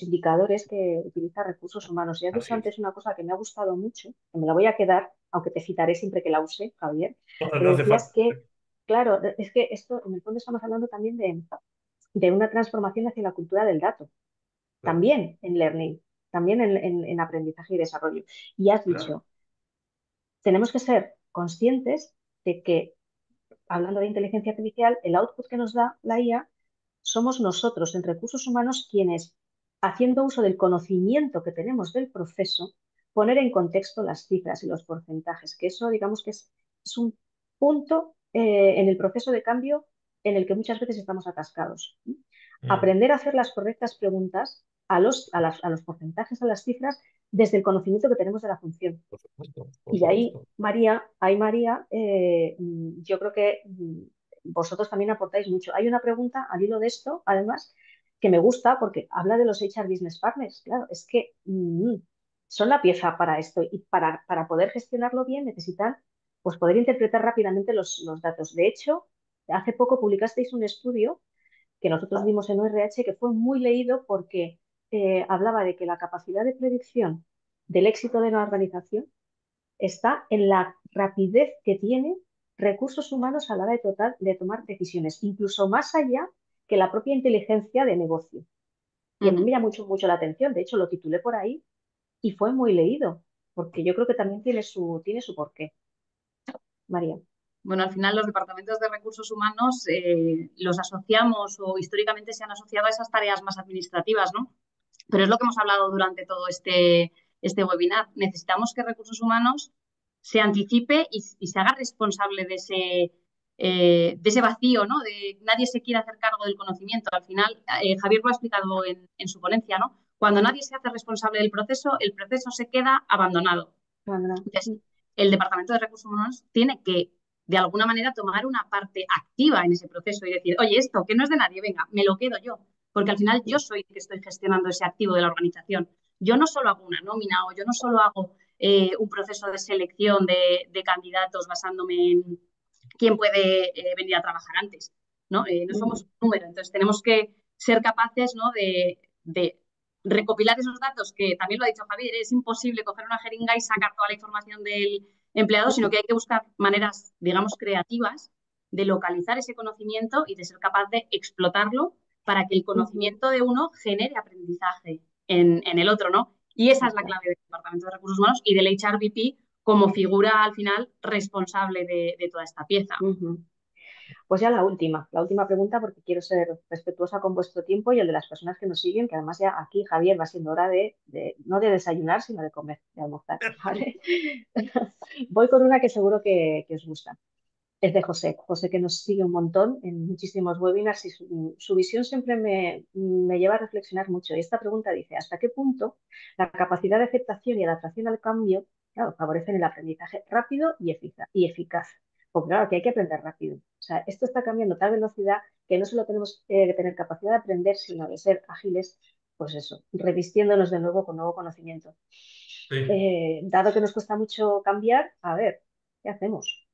indicadores que utiliza recursos humanos. Y has dicho Así es. antes una cosa que me ha gustado mucho, que me la voy a quedar, aunque te citaré siempre que la use, Javier, No, pero no hace decías falta. que, claro, es que esto, en el fondo estamos hablando también de una transformación hacia la cultura del dato, Claro, también en learning, también en aprendizaje y desarrollo. Y has claro. dicho, tenemos que ser conscientes de que, hablando de inteligencia artificial, el output que nos da la IA somos nosotros en recursos humanos quienes, haciendo uso del conocimiento que tenemos del proceso, poner en contexto las cifras y los porcentajes, que eso digamos que es un punto en el proceso de cambio en el que muchas veces estamos atascados. Mm, Aprender a hacer las correctas preguntas a los porcentajes, a las cifras, desde el conocimiento que tenemos de la función. por supuesto, por Y supuesto. Ahí María, yo creo que vosotros también aportáis mucho. Hay una pregunta al hilo de esto, además, que me gusta porque habla de los HR Business Partners. Claro, es que son la pieza para esto y para poder gestionarlo bien necesitan pues, poder interpretar rápidamente los datos. De hecho, hace poco publicasteis un estudio que nosotros vimos en ORH que fue muy leído porque hablaba de que la capacidad de predicción del éxito de la organización está en la rapidez que tiene recursos humanos a la hora de tomar decisiones, incluso más allá que la propia inteligencia de negocio. Y a mí me llama mucho la atención, de hecho lo titulé por ahí y fue muy leído, porque yo creo que también tiene su porqué. María. Bueno, al final los departamentos de recursos humanos los asociamos o históricamente se han asociado a esas tareas más administrativas, ¿no? Pero es lo que hemos hablado durante todo este webinar. Necesitamos que recursos humanos se anticipe y se haga responsable de ese vacío, ¿no? De nadie se quiere hacer cargo del conocimiento. Al final, Javier lo ha explicado en su ponencia, ¿no? Cuando nadie se hace responsable del proceso, el proceso se queda abandonado. Entonces, el Departamento de Recursos Humanos tiene que, de alguna manera, tomar una parte activa en ese proceso y decir, oye, esto que no es de nadie, venga, me lo quedo yo, porque al final yo soy el que estoy gestionando ese activo de la organización. Yo no solo hago una nómina o yo no solo hago un proceso de selección de candidatos basándome en quién puede venir a trabajar antes, ¿no? No somos un número, entonces tenemos que ser capaces, ¿no? de recopilar esos datos, que también lo ha dicho Javier, es imposible coger una jeringa y sacar toda la información del empleado, sino que hay que buscar maneras, digamos, creativas de localizar ese conocimiento y de ser capaz de explotarlo para que el conocimiento de uno genere aprendizaje en el otro, ¿no? Y esa es la clave del Departamento de Recursos Humanos y del HRBP como figura al final responsable de toda esta pieza. Pues ya la última pregunta, porque quiero ser respetuosa con vuestro tiempo y el de las personas que nos siguen, que además ya aquí, Javier, va siendo hora no de desayunar, sino de comer, de almorzar, ¿vale? Voy con una que seguro que os gusta. Es de José. José que nos sigue un montón en muchísimos webinars y su visión siempre me lleva a reflexionar mucho. Y esta pregunta dice, ¿hasta qué punto la capacidad de aceptación y adaptación al cambio, claro, favorecen el aprendizaje rápido y eficaz? Porque claro, que hay que aprender rápido. O sea, esto está cambiando a tal velocidad que no solo tenemos que tener capacidad de aprender, sino de ser ágiles, pues eso, revistiéndonos de nuevo con nuevo conocimiento. Sí. Dado que nos cuesta mucho cambiar, a ver, ¿qué hacemos?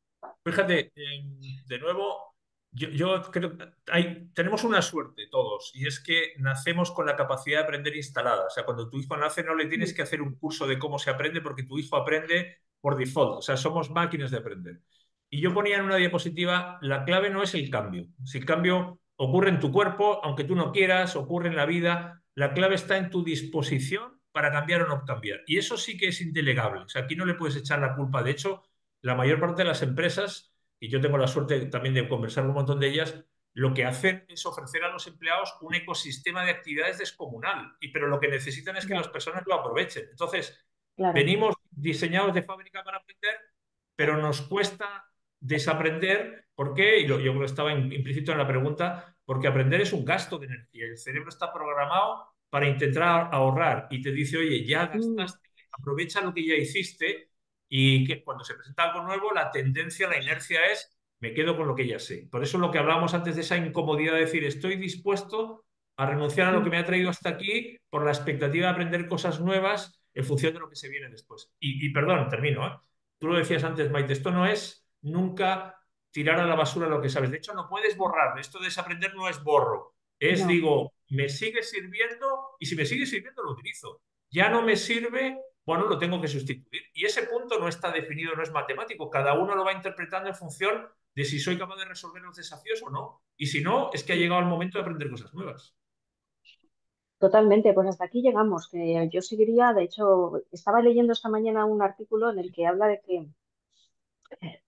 Fíjate, de nuevo, yo creo que tenemos una suerte todos, y es que nacemos con la capacidad de aprender instalada. O sea, cuando tu hijo nace no le tienes que hacer un curso de cómo se aprende porque tu hijo aprende por default. O sea, somos máquinas de aprender. Y yo ponía en una diapositiva, la clave no es el cambio. Si el cambio ocurre en tu cuerpo, aunque tú no quieras, ocurre en la vida, la clave está en tu disposición para cambiar o no cambiar. Y eso sí que es indelegable. O sea, aquí no le puedes echar la culpa. De hecho, la mayor parte de las empresas, y yo tengo la suerte también de conversar con un montón de ellas, lo que hacen es ofrecer a los empleados un ecosistema de actividades descomunal, pero lo que necesitan es que las personas lo aprovechen. Entonces, venimos diseñados de fábrica para aprender, pero nos cuesta desaprender. ¿Por qué? Y yo creo que estaba implícito en la pregunta, porque aprender es un gasto de energía. El cerebro está programado para intentar ahorrar y te dice, oye, ya gastaste, aprovecha lo que ya hiciste. Y que cuando se presenta algo nuevo, la tendencia, la inercia es, me quedo con lo que ya sé. Por eso lo que hablábamos antes de esa incomodidad de decir, estoy dispuesto a renunciar a lo que me ha traído hasta aquí por la expectativa de aprender cosas nuevas en función de lo que se viene después. Y perdón, termino, ¿eh? Tú lo decías antes, Maite, esto no es nunca tirar a la basura lo que sabes. De hecho, no puedes borrar. Esto de desaprender no es borro. Es, No. digo, me sigue sirviendo y si me sigue sirviendo lo utilizo. Ya no me sirve, bueno, lo tengo que sustituir. Y ese punto no está definido, no es matemático. Cada uno lo va interpretando en función de si soy capaz de resolver los desafíos o no. Y si no, es que ha llegado el momento de aprender cosas nuevas. Totalmente, pues hasta aquí llegamos, que yo seguiría, de hecho, estaba leyendo esta mañana un artículo en el que habla de que,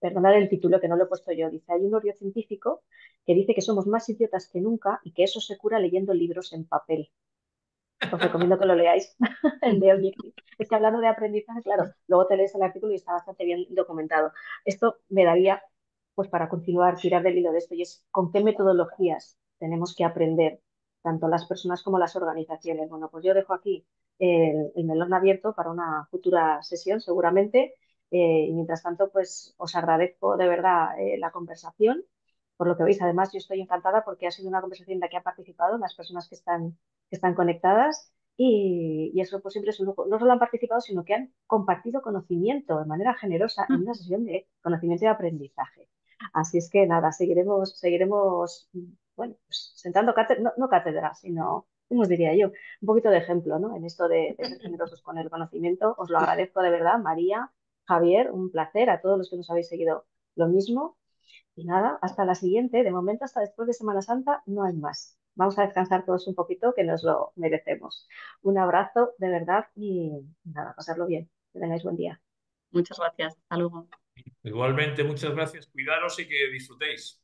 perdonad el título que no lo he puesto yo, dice, hay un orio científico que dice que somos más idiotas que nunca y que eso se cura leyendo libros en papel. Os recomiendo que lo leáis, el de Objective. Es que hablando de aprendizaje, claro, luego te lees el artículo y está bastante bien documentado. Esto me daría, pues para continuar, tirar del hilo de esto, y es con qué metodologías tenemos que aprender, tanto las personas como las organizaciones. Bueno, pues yo dejo aquí el melón abierto para una futura sesión, seguramente. Y mientras tanto, pues os agradezco de verdad la conversación. Por lo que veis, además, yo estoy encantada porque ha sido una conversación en la que han participado las personas que están conectadas y eso pues siempre es un lujo. No solo han participado, sino que han compartido conocimiento de manera generosa en una sesión de conocimiento y aprendizaje. Así es que nada, seguiremos bueno, pues, sentando cátedra, no cátedra, sino, ¿cómo os diría yo? Un poquito de ejemplo, ¿no? En esto de ser generosos con el conocimiento. Os lo agradezco de verdad, María, Javier, un placer. A todos los que nos habéis seguido lo mismo. Y nada, hasta la siguiente. De momento, hasta después de Semana Santa, no hay más. Vamos a descansar todos un poquito, que nos lo merecemos. Un abrazo, de verdad, y nada, pasarlo bien. Que tengáis buen día. Muchas gracias. Hasta luego. Igualmente, muchas gracias. Cuidaros y que disfrutéis.